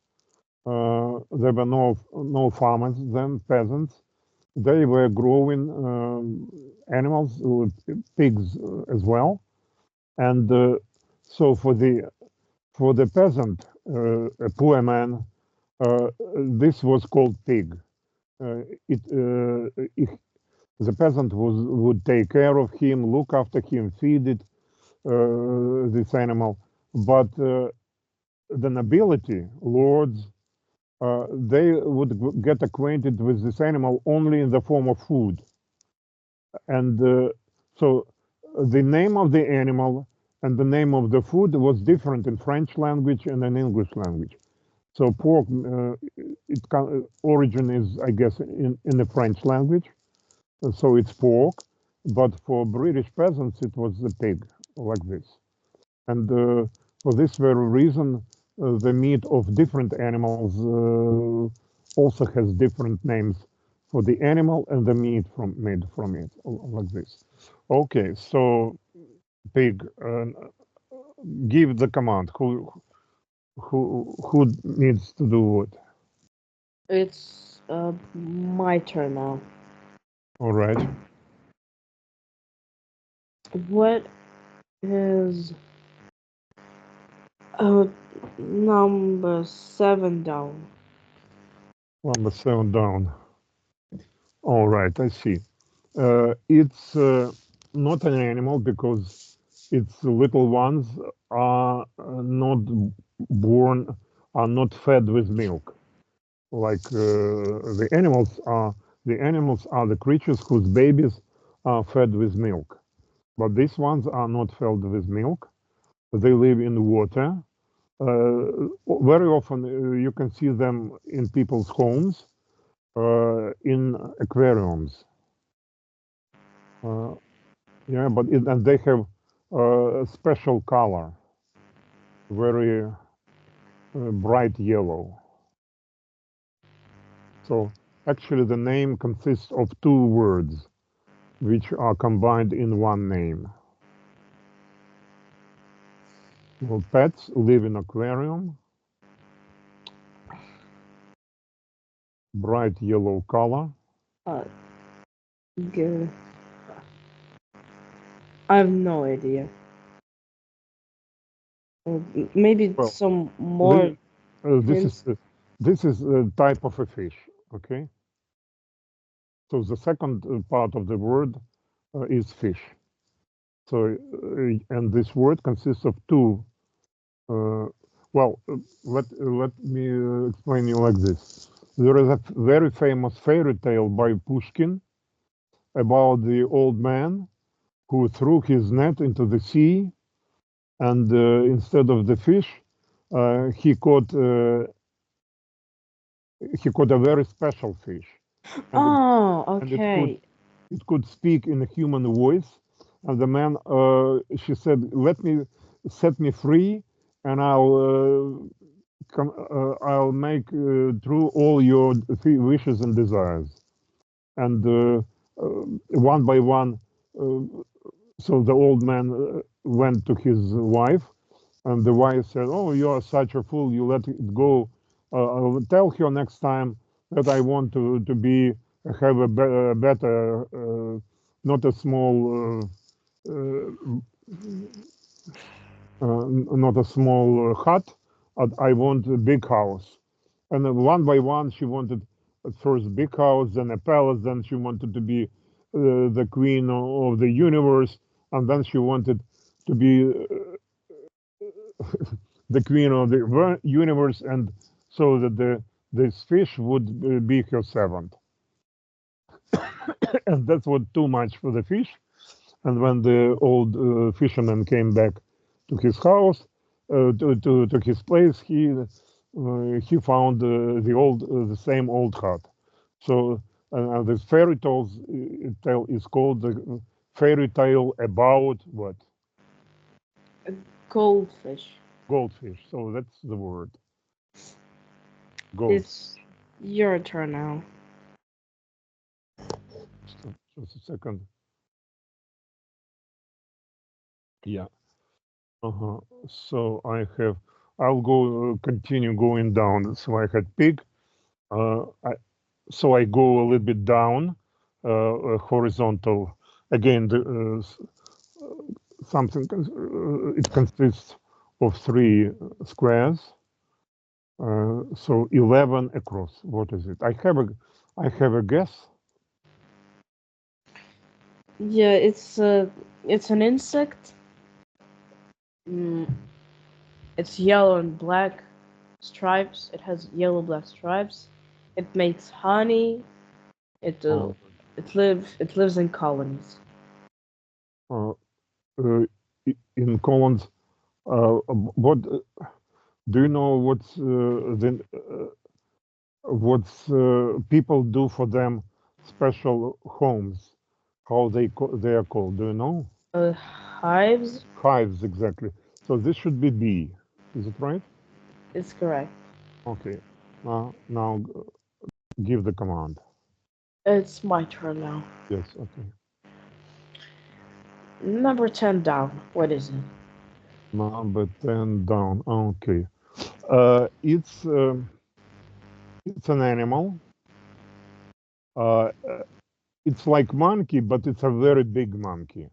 there were no farmers then, peasants. They were growing animals, pigs as well, and so for the peasant, a poor man, this was called pig. If the peasant would take care of him, look after him, feed it, this animal, but the nobility, lords, they would get acquainted with this animal only in the form of food. And so the name of the animal and the name of the food was different in French language and in English language. So pork, origin is, I guess, in the French language. So it's pork. But for British peasants, it was a pig, like this. And for this very reason, the meat of different animals also has different names for the animal and the meat made from it, like this. Okay, so pig, give the command. Who needs to do what? It's my turn now. All right. What is number 7 down? Number 7 down. All right, I see. It's not an animal because its little ones are not born, are not fed with milk. Like the animals are. The animals are the creatures whose babies are fed with milk. But these ones are not fed with milk. They live in water. Very often you can see them in people's homes, in aquariums. Yeah, and they have a special color, very bright yellow. So actually, the name consists of two words, which are combined in one name. Well, pets live in aquarium, bright yellow color. Uh, good. I have no idea. Maybe Well, some more this hints. is this is a type of a fish. Okay, so the second part of the word is fish. So and this word consists of two. Well, let me explain you like this. There is a very famous fairy tale by Pushkin about the old man who threw his net into the sea, and instead of the fish, he caught a very special fish, and Oh, and okay. it could speak in a human voice. And the man, she said, "Let me set me free, and I'll make true all your wishes and desires." And one by one, uh, so the old man went to his wife, and the wife said, "Oh, you are such a fool! You let it go. I'll tell her next time that I want to be have a better, not a small, not a small hut. I want a big house." And then one by one, she wanted at first big house, then a palace, then she wanted to be the queen of the universe, and then she wanted to be the queen of the universe, and so that this fish would be her servant. And that was too much for the fish. And when the old fisherman came back to his house, to his place, he found the same old hut. So this fairy tale is called the fairy tale about what? A goldfish. Goldfish. So that's the word. Gold. It's your turn now. Just a second. Yeah. Uh-huh. So I'll go continue going down. So I had pig. So I go a little bit down, horizontal. Again, it consists of three squares. So 11 across. What is it? I have a guess. Yeah, it's an insect. Mm, it's yellow and black stripes. It has yellow black stripes. It makes honey. It Uh, it lives in colonies. uh, uh, in Collins, what do you know what's people do for them special homes? How they are called? Do you know? Hives Hives, exactly. So this should be bee. Is it right? is correct. Okay. Now give the command. It's my turn now. Yes. Okay. Number 10 down. What is it? Number 10 down. Okay. It's an animal. Uh, it's like monkey, but it's a very big monkey.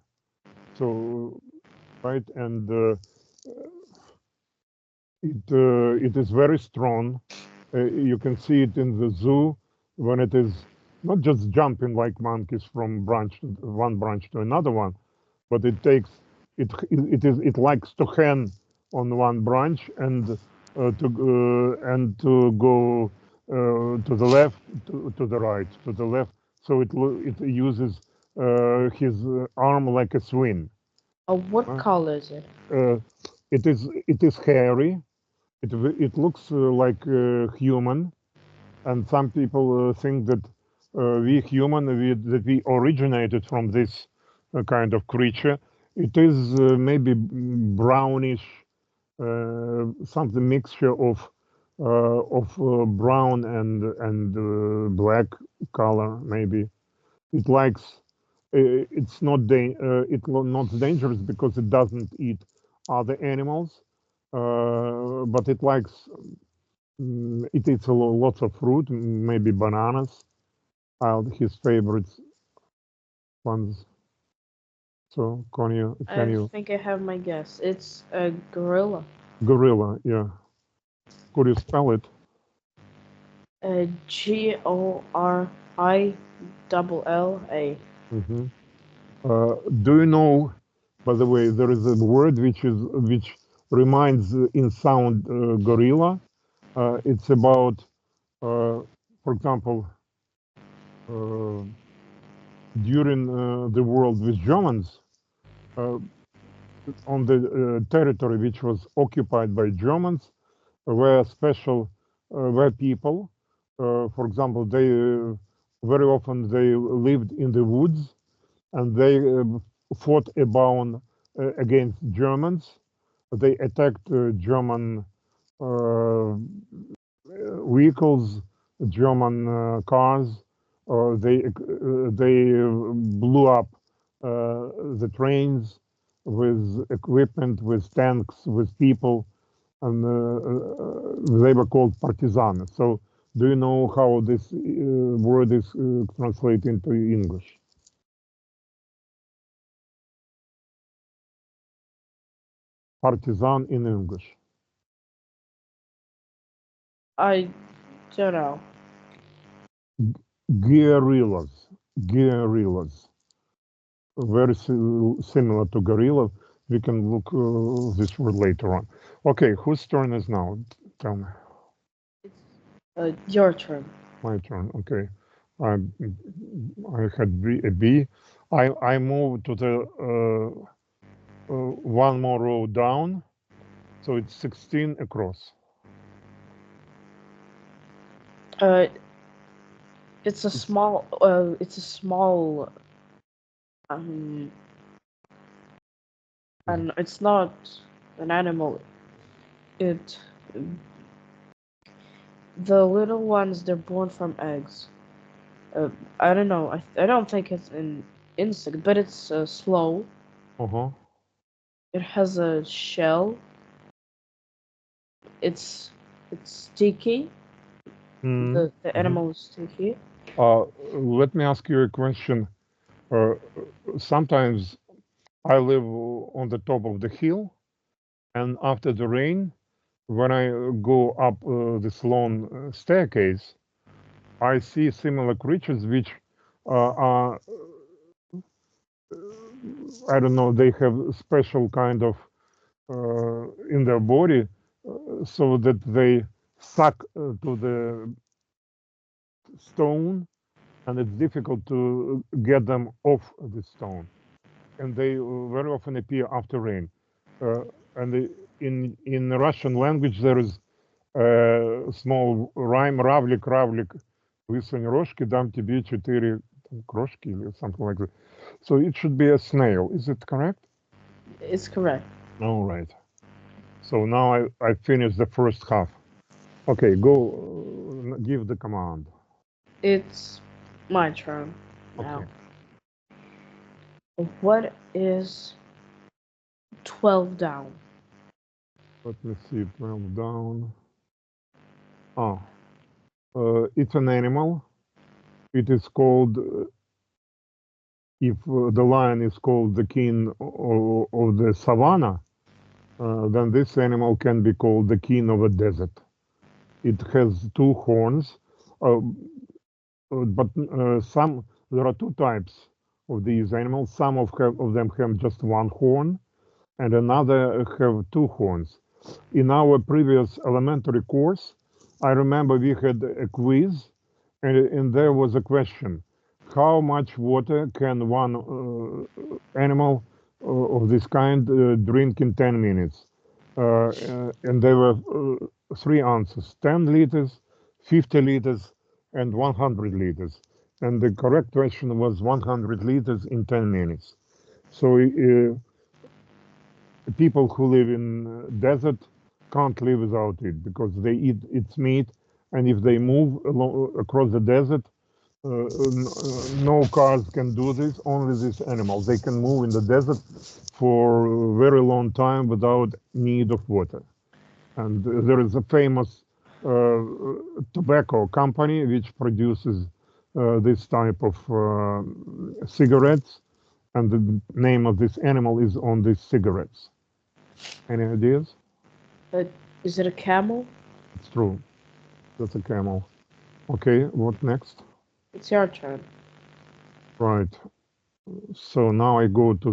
So right, and it is very strong. You can see it in the zoo when it is not just jumping like monkeys from one branch to another one, but it likes to hang on one branch and to go to the left, to the right, to the left. So it uses his arm like a swing. What Uh, color is it? uh, it is hairy. It looks like human, and some people think that we human that we originated from this kind of creature. It is maybe brownish, something mixture of brown and black color. Maybe it likes. It's not not dangerous because it doesn't eat other animals, but it likes it eats lots of fruit, maybe bananas are his favorite ones. So can I you think I have my guess. It's a gorilla. gorilla? Yeah. Could you spell it? Gorilla. Hmm. Do you know? By the way, there is a word which reminds in sound gorilla. It's about, for example, uh, during the world with Germans. Uh, on the territory which was occupied by Germans were were people. For example, they very often they lived in the woods and they fought against Germans. They attacked German vehicles, German cars. They blew up the trains with equipment, with tanks, with people, and they were called partisans. So, do you know how this word is translated into English? Partisan in English. I don't know. Guerrillas. Guerrillas. Very similar to gorilla. We can look this word later on. Okay, whose turn is now? Tell me. It's Your turn. My turn. Okay. I I had a B. I move to the one more row down, so it's 16 across. It's a small. It's a small. Um, and it's not an animal. It. The little ones, they're born from eggs. I don't know. I don't think it's an insect, but it's slow. Uh-huh. It has a shell. It's sticky. The Mm-hmm. animal is sticky. Let me ask you a question. Uh, Sometimes I live on the top of the hill, and after the rain, when I go up this long staircase, I see similar creatures which are, I don't know, they have special kind of in their body so that they suck to the stone, and it's difficult to get them off the stone. And they very often appear after rain. And in Russian language, there is a small rhyme «Равлик, равлик, высунь рожки, дам тебе 4 крошки» or something like that. So it should be a snail. Is it correct? It's correct. All right. So now I finished the first half. Okay, go give the command. It's my turn now. Okay. What is 12 down? Let me see. 12 down. Oh, it's an animal. It is called, if the lion is called the king of the savannah, then this animal can be called the king of a desert. It has 2 horns, but there are 2 types of these animals. Some of them have just 1 horn, and another have 2 horns. In our previous elementary course, I remember we had a quiz, and there was a question: how much water can one animal of this kind drink in 10 minutes? And there were 3 answers: 10 liters, 50 liters, and 100 liters. And the correct question was 100 liters in 10 minutes. So people who live in desert can't live without it because they eat its meat, and if they move across the desert, no cars can do this. Only these animals, they can move in the desert for a very long time without need of water. And there is a famous tobacco company which produces this type of cigarettes, and the name of this animal is on these cigarettes. Any ideas? Is it a camel? It's true. That's a camel. Okay, what next? It's your turn. Right. So now I go to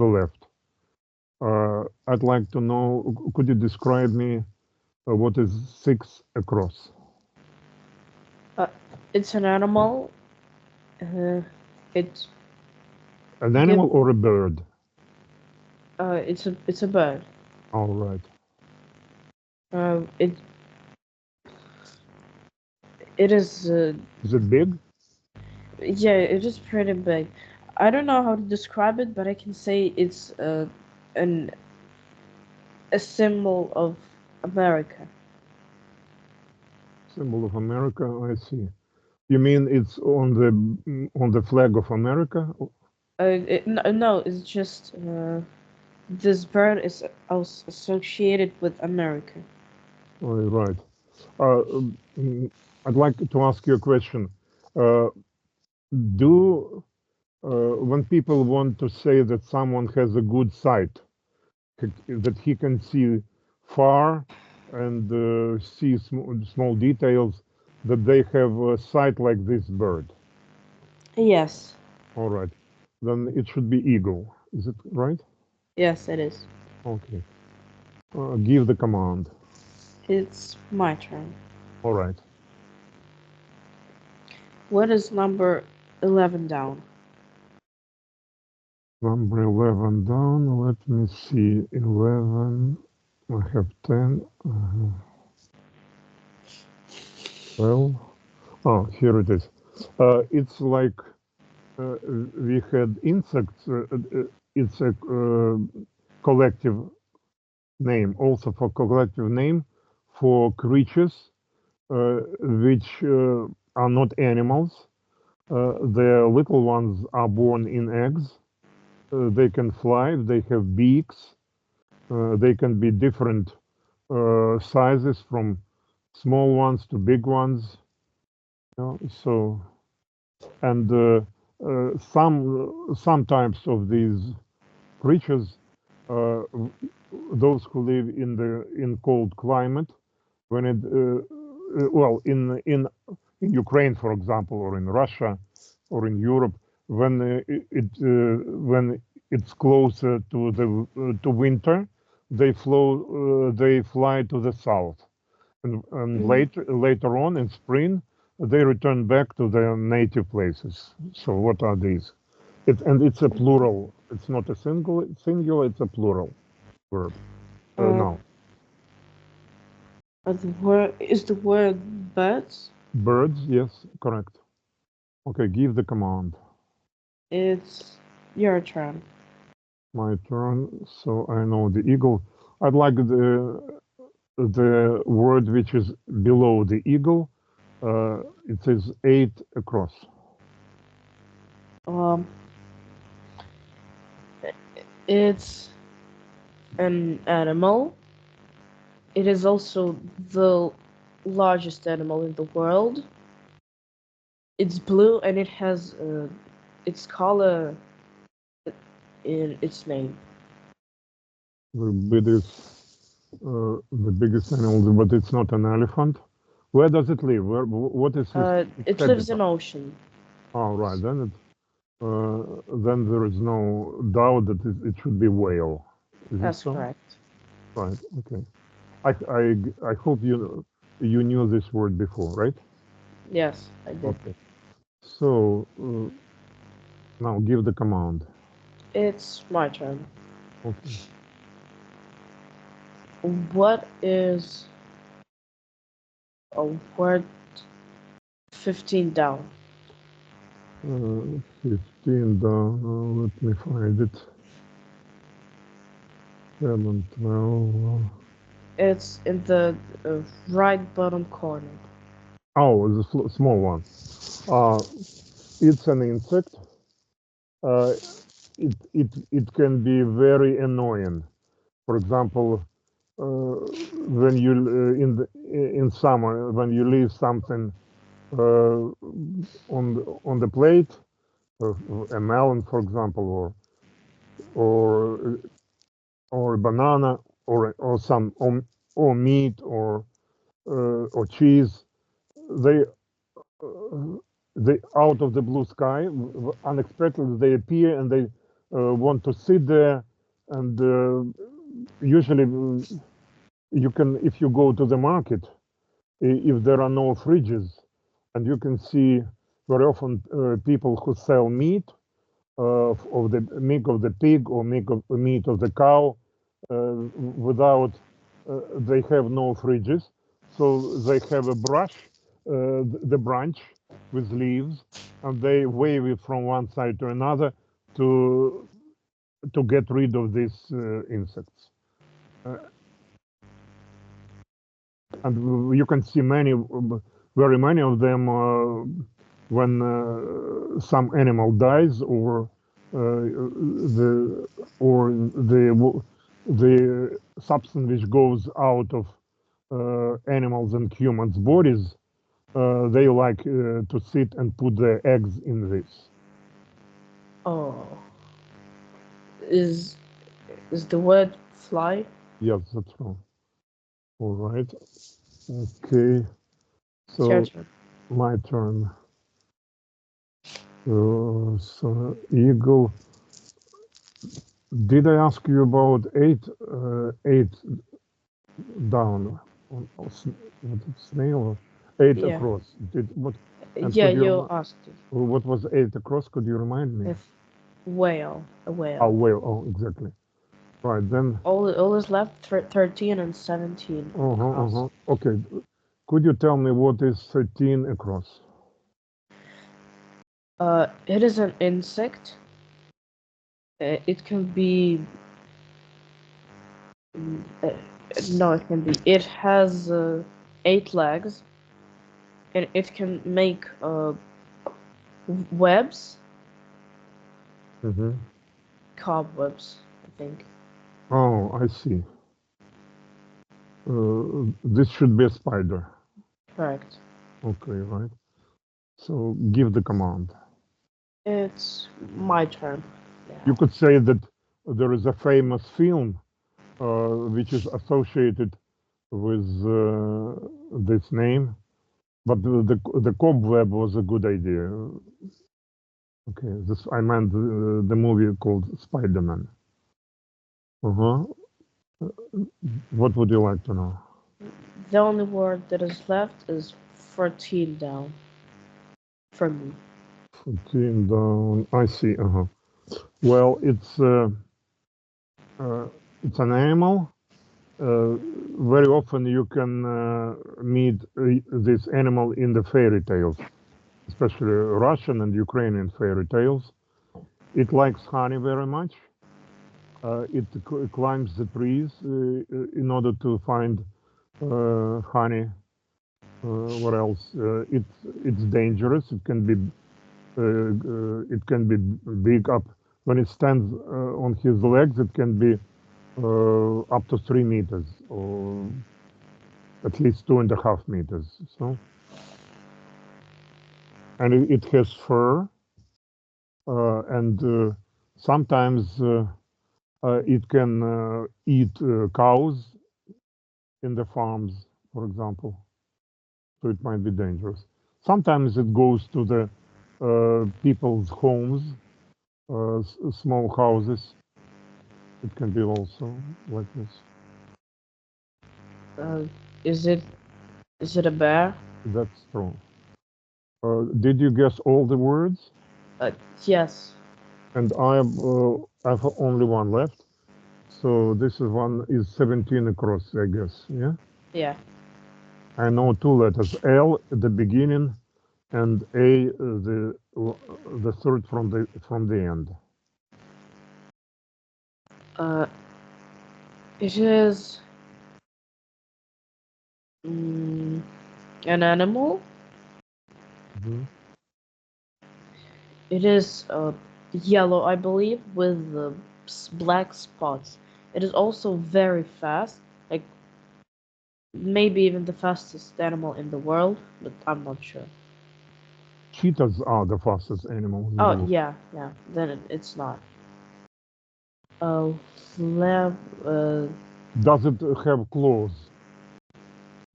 the left. I'd like to know, could you describe me what is 6 across? It's an animal. It's An animal or a bird? it's a bird. All right. It is. Is it big? Yeah, it is pretty big. I don't know how to describe it, but I can say it's an a symbol of America. Symbol of America, I see. You mean it's on the flag of America? No, it's just this bird is associated with America. Oh, right. I'd like to ask you a question. Uh, do when people want to say that someone has a good sight, that he can see far and see small details, that they have a sight like this bird? Yes. All right. Then it should be eagle. Is it right? Yes, it is. Okay. Give the command. It's my turn. All right. What is number 11 down? Number 11 down. Let me see. 11. I have 10. 12. Oh, here it is. It's like we had insects. It's a collective name, also for collective name for creatures which are not animals. The little ones are born in eggs. They can fly. They have beaks. They can be different sizes, from small ones to big ones. You know, so, and some types of these creatures, those who live in cold climate, when it well in Ukraine, for example, or in Russia, or in Europe, when when it's closer to the to winter, they fly to the south, and later on in spring they return back to their native places. So what are these? It's a plural. It's not a singular. It's a plural verb. No, The word birds? birds. Yes, correct. Okay, give the command. It's your turn. My turn. So I know the eagle. I'd like the word which is below the eagle. It says 8 across. Um, it's an animal. It is also the largest animal in the world. It's blue and it has its color in its name. The biggest animal, but it's not an elephant. Where does it live? What is its It lives habitat? in ocean. Oh, right. Then there is no doubt that it should be whale. Is it That's so? correct. Right. Okay. I hope you knew this word before, right? Yes, I did. Okay. So now give the command. It's my turn. Okay. What is a word 15 down? 15 down. Let me find it. 7, 12. It's in the right bottom corner. Oh, the small one. It's an insect. Uh, it can be very annoying. For example, when you in summer, when you leave something on the plate, a melon, for example, or or a banana, or meat, or cheese, they they out of the blue sky, unexpectedly they appear, and they want to sit there, and usually you can, if you go to the market, if there are no fridges, and you can see very often people who sell meat, of the meat of the pig, or meat of the cow, without they have no fridges, so they have a brush, the branch with leaves, and they wave it from one side to another to get rid of these insects. And you can see very many of them when some animal dies, the or the substance which goes out of animals and humans' bodies. They like to sit and put their eggs in this. Oh, is the word fly? Yes, that's wrong. All right. Okay. It's your So turn. my turn. So eagle. Did I ask you about 8 down on snail? 8 Yeah. across. What? And Yeah, could you you asked it. what was 8 across? Could you remind me? If whale, a Oh, whale. well, oh, exactly. Right, then, All is left 13 and 17 across. okay. Could you tell me what is 13 across? It is an insect. It can be. Uh, no, it can be. It has 8 legs, and it can make webs, Mm-hmm. cobwebs, I think. Oh, I see. This should be a spider. Correct. Okay, right. So give the command. It's my turn. You Yeah. could say that there is a famous film which is associated with this name, but the cobweb was a good idea. Okay, this I meant the movie called Spider-Man. Uh-huh. What would you like to know? The only word that is left is 14 down for me. 14 down. I see. Uh-huh. Well, it's an animal. Very often you can meet this animal in the fairy tales, especially Russian and Ukrainian fairy tales. It likes honey very much. It climbs the trees in order to find honey. What else? It's dangerous. It can be big up when it stands on his legs. It can be up to 3 meters or at least 2.5 meters. So, and it has fur, and sometimes it can eat cows in the farms, for example. So it might be dangerous. Sometimes it goes to the people's homes, small houses. It can be also like this. Uh, is it a bear? That's true. Did you guess all the words? Uh, yes. And I have only one left. So this is 17 across, I guess. Yeah. Yeah. I know 2 letters: L at the beginning and A the third from the end. Uh, it is mm, an animal. Mhm. It is yellow, I believe, with black spots. It is also very fast, like maybe even the fastest animal in the world, but I'm not sure. Cheetahs are the fastest animals in the Oh, world. yeah, yeah. Then it's not. Uh, lab. Uh, Does it have claws?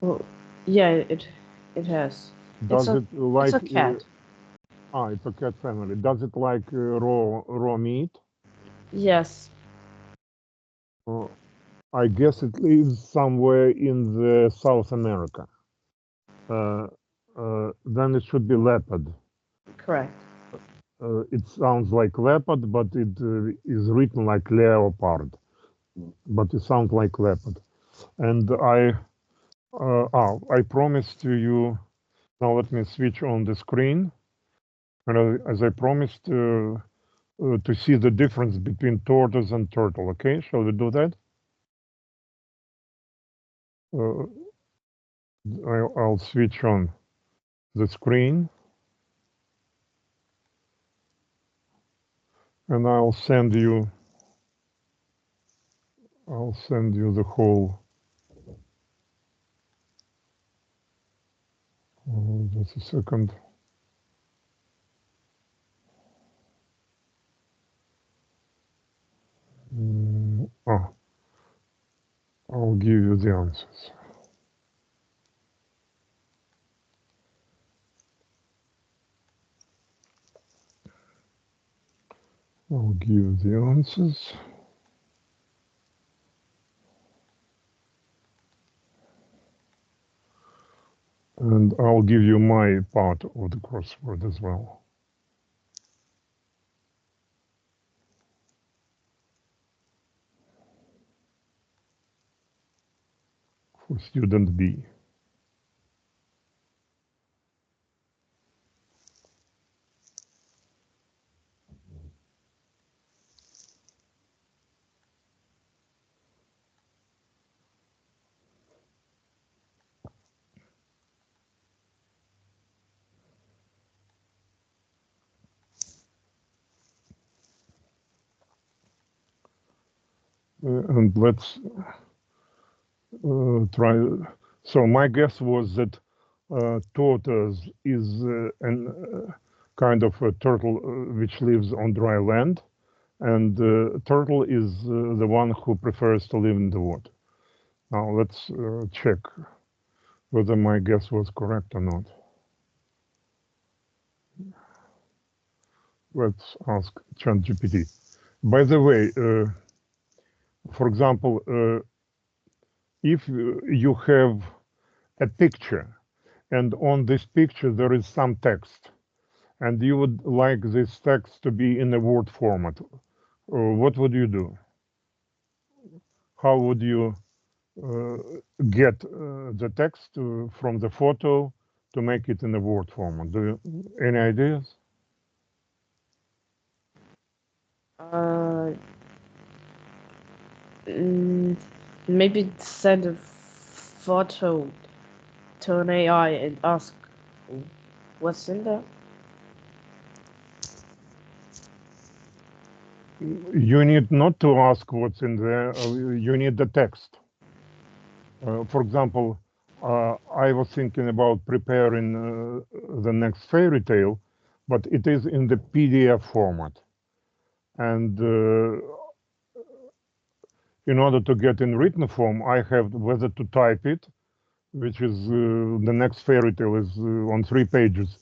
well, yeah, it has. It's Does a it it's a like cat. it's a cat family. Does it like raw meat? Yes. Uh, I guess it lives somewhere in the South America. Uh, then it should be leopard. Correct. It sounds like leopard, but it is written like leopard. But it sounds like leopard. And I promised to you. Now let me switch on the screen. And as I promised to see the difference between tortoise and turtle. Okay, shall we do that? Uh, I'll switch on the screen and I'll send you the whole. Just a second. I'll give you the answers. I'll give you the answers. And I'll give you my part of the crossword as well. For student B. And let's try. So my guess was that tortoise is an kind of a turtle which lives on dry land, and turtle is the one who prefers to live in the water. Now let's check whether my guess was correct or not. Let's ask ChatGPT. By the way, for example, if you have a picture and on this picture there is some text and you would like this text to be in a Word format, what would you do? How would you get the text from the photo to make it in a Word format? Any ideas? Maybe send a photo to an AI and ask what's in there. You need not to ask what's in there, you need the text. For example, I was thinking about preparing the next fairy tale, but it is in the PDF format. And in order to get in written form, I have whether to type it, which is the next fairy tale is on 3 pages.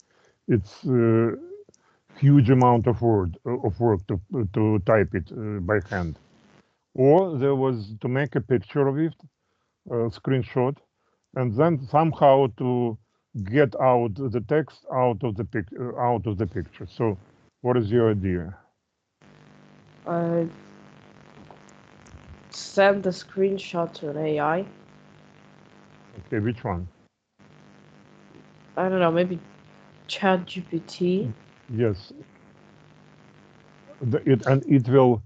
It's huge amount of work to type it by hand. Or there was to make a picture of it, a screenshot, and then somehow to get out the text out of the picture. So, what is your idea? Send the screenshot to an AI. Okay, which one? I don't know, maybe ChatGPT. Yes, it will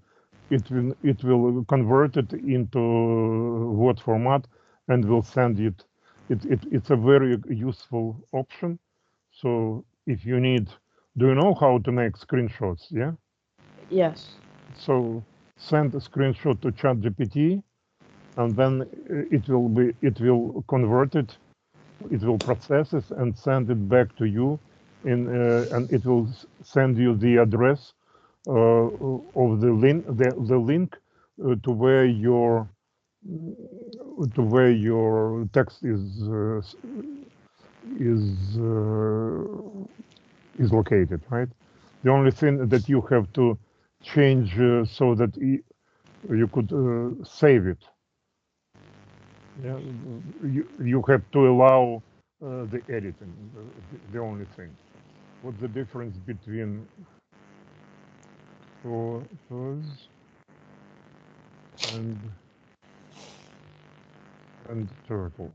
convert it into Word format and will send it. It's a very useful option. So if you need, do you know how to make screenshots? Yeah. Yes. So send a screenshot to ChatGPT, and then it will convert it, it will process it and send it back to you, and it will send you the address of the link to where your text is is located, right? The only thing that you have to change so that you could save it. Yeah, you have to allow the editing. The only thing. What's the difference between tortoise and turtle?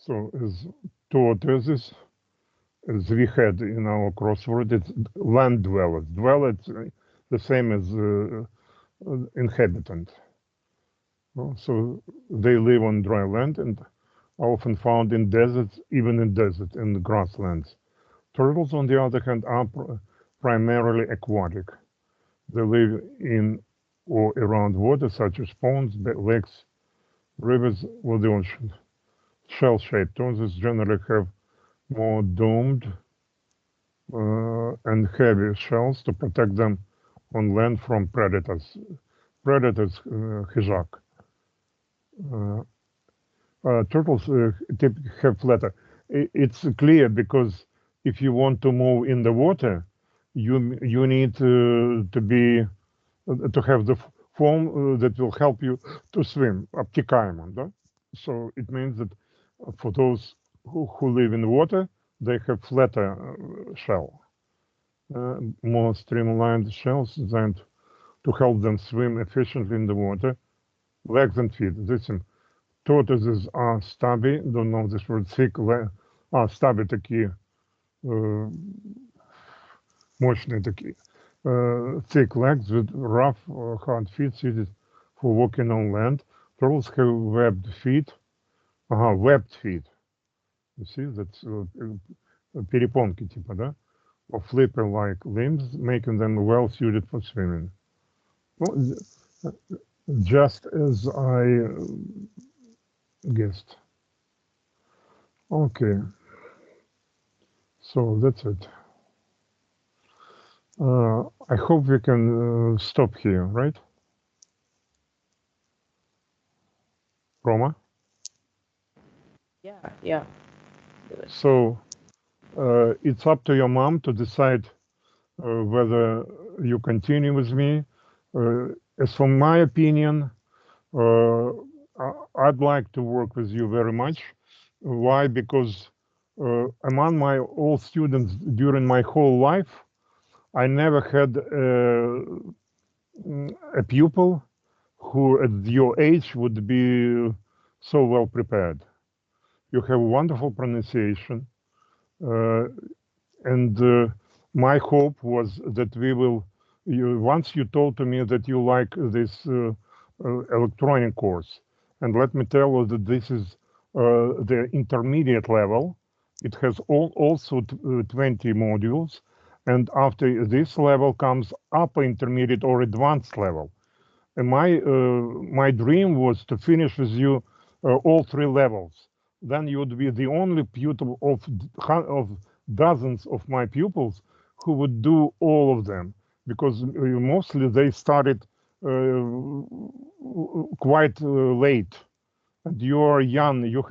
So as tortoises, as we had in our crossword, it's land dwellers. Dweller, it's the same as inhabitant. Well, so they live on dry land and are often found in deserts, even in deserts and grasslands. Turtles, on the other hand, are primarily aquatic. They live in or around water, such as ponds, lakes, rivers, or the ocean. Shell-shaped tortoises generally have more domed and heavy shells to protect them on land from predators. Predators, hijak. turtles typically have flatter. It's clear because if you want to move in the water, you need to have the form that will help you to swim, обтекаемо, да? So it means that for those who live in the water, they have flatter shell, more streamlined shells designed to help them swim efficiently in the water. Legs and feet. Tortoises are stubby, don't know this word, thick, stubby такие, мощные такие. Thick legs with rough, hard feet suited for walking on land. Turtles have webbed feet. Webbed feet. You see, that's перепонки типа, да? Or flipper-like limbs, making them well suited for swimming. Well, just as I guessed. Okay. So that's it. I hope we can stop here, right? Roma? Yeah. So it's up to your mom to decide whether you continue with me. As for my opinion, I'd like to work with you very much. Why? Because among my all students during my whole life, I never had a pupil who at your age would be so well prepared. You have wonderful pronunciation. And my hope was that we will, once you told to me that you like this electronic course, and let me tell you that this is the intermediate level. It has also 20 modules. And after this level comes upper intermediate or advanced level. And my dream was to finish with you all three levels. Then you would be the only pupil of dozens of my pupils who would do all of them, because mostly they started quite late, and you are young. You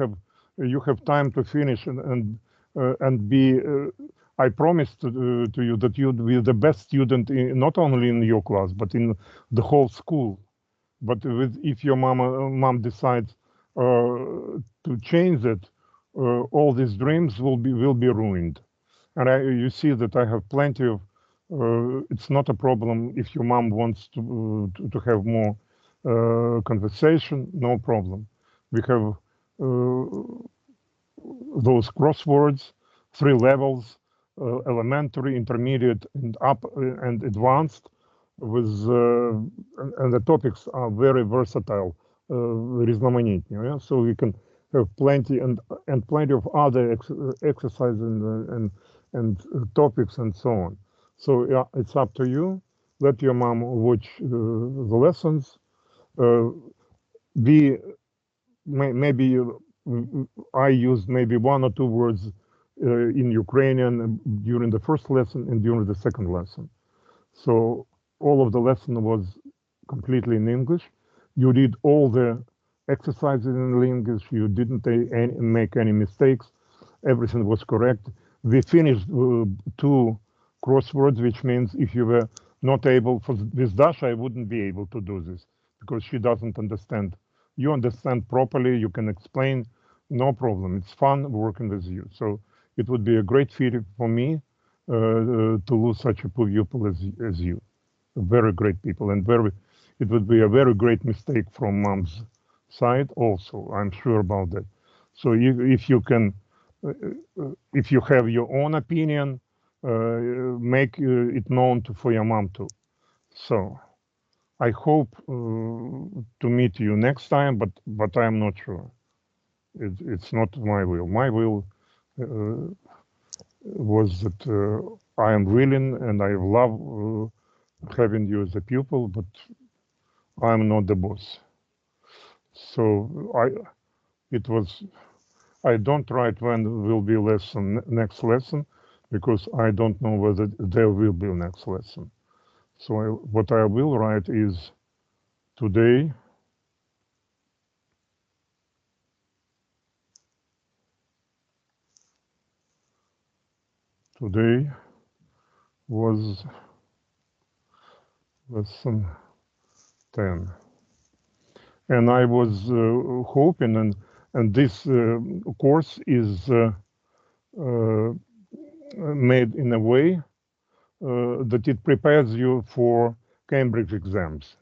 have time to finish and be. I promised to you that you'd be the best student not only in your class but in the whole school. But if your mom decides to change it, all these dreams will be ruined. And you see that I have plenty of. It's not a problem if your mom wants to have more conversation. No problem. We have those crosswords, three levels: elementary, intermediate, and up and advanced. And the topics are very versatile, різноманітні. Yeah? So we can have plenty and plenty of other exercises and topics and so on. So yeah, it's up to you. Let your mom watch the lessons. Maybe I used maybe one or two words in Ukrainian during the first lesson and during the second lesson. So all of the lesson was completely in English. You did all the exercises in English. You didn't make any mistakes. Everything was correct. We finished two crosswords, which means if you were not able, with Dasha, I wouldn't be able to do this because she doesn't understand. You understand properly. You can explain. No problem. It's fun working with you. So it would be a great feeling for me to lose such a pupil as you. Very great people, and it would be a very great mistake from mom's side also. I'm sure about that. So if you can, if you have your own opinion, make it known for your mom too. So I hope to meet you next time, but I'm not sure. It's not my will. My will was that I am willing and I love having you as a pupil, but I'm not the boss. So I don't write when will be next lesson, because I don't know whether there will be next lesson. So what I will write is today Today was lesson 10. And I was hoping, and this course is made in a way that it prepares you for Cambridge exams.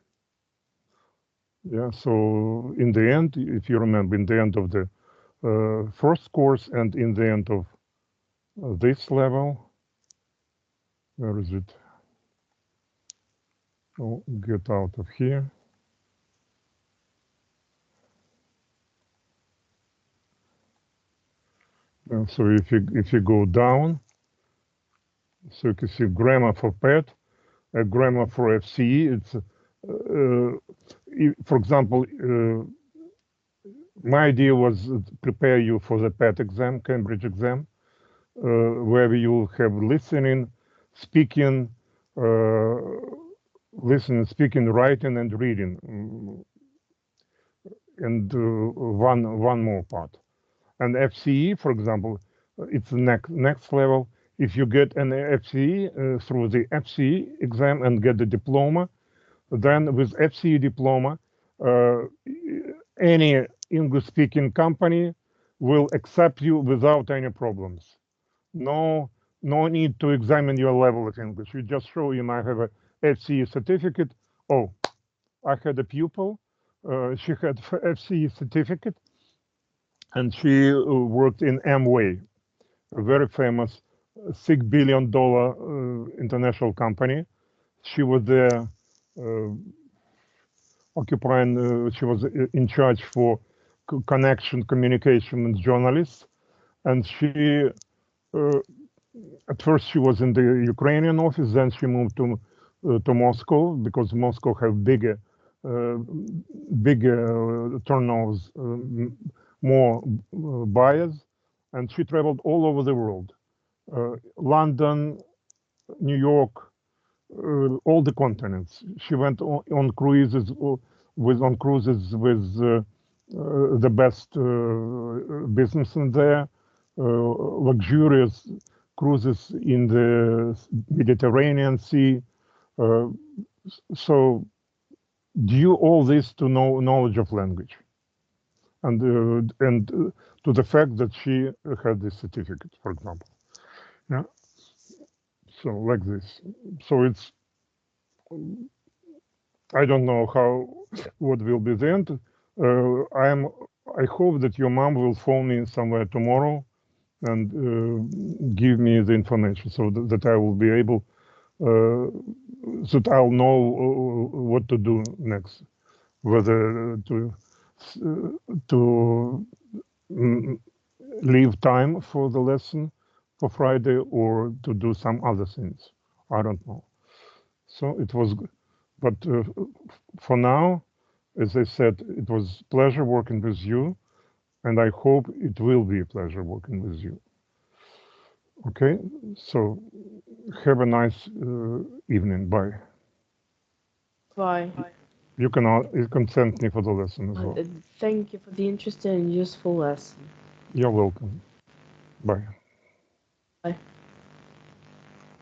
Yeah, so in the end, if you remember, in the end of the first course and in the end of this level, where is it? Oh, get out of here. And so if you go down, so you can see grammar for PET, a grammar for FCE. It's for example, my idea was to prepare you for the PET exam, Cambridge exam, where you have listening, speaking, listening, speaking, writing, and reading, and one more part. And FCE, for example, it's the next level. If you get an FCE through the FCE exam and get the diploma, then with FCE diploma, any English-speaking company will accept you without any problems. No need to examine your level of English. You just show you might have a FCE certificate. Oh, I had a pupil. She had FCE certificate, and she worked in Amway, a very famous $6 billion international company. She was there occupying, she was in charge for connection, communication with journalists. And she, at first she was in the Ukrainian office, then she moved to Moscow, because Moscow have bigger turnovers, more buyers. And she traveled all over the world, London, New York, all the continents. She went on cruises with the best businessmen there, luxurious cruises in the Mediterranean Sea. So due all this to knowledge of language, and to the fact that she had this certificate, for example. Yeah. So like this. So it's, I don't know what will be the end. I hope that your mom will phone me somewhere tomorrow and give me the information, so that I will be able, that I'll know what to do next, whether to leave time for the lesson for Friday or to do some other things. I don't know. So it was, but for now, as I said, it was pleasure working with you, and I hope it will be a pleasure working with you. Okay, so have a nice evening. Bye. Bye. You can thank me for the lesson as well. Thank you for the interesting and useful lesson. You're welcome. Bye. Bye.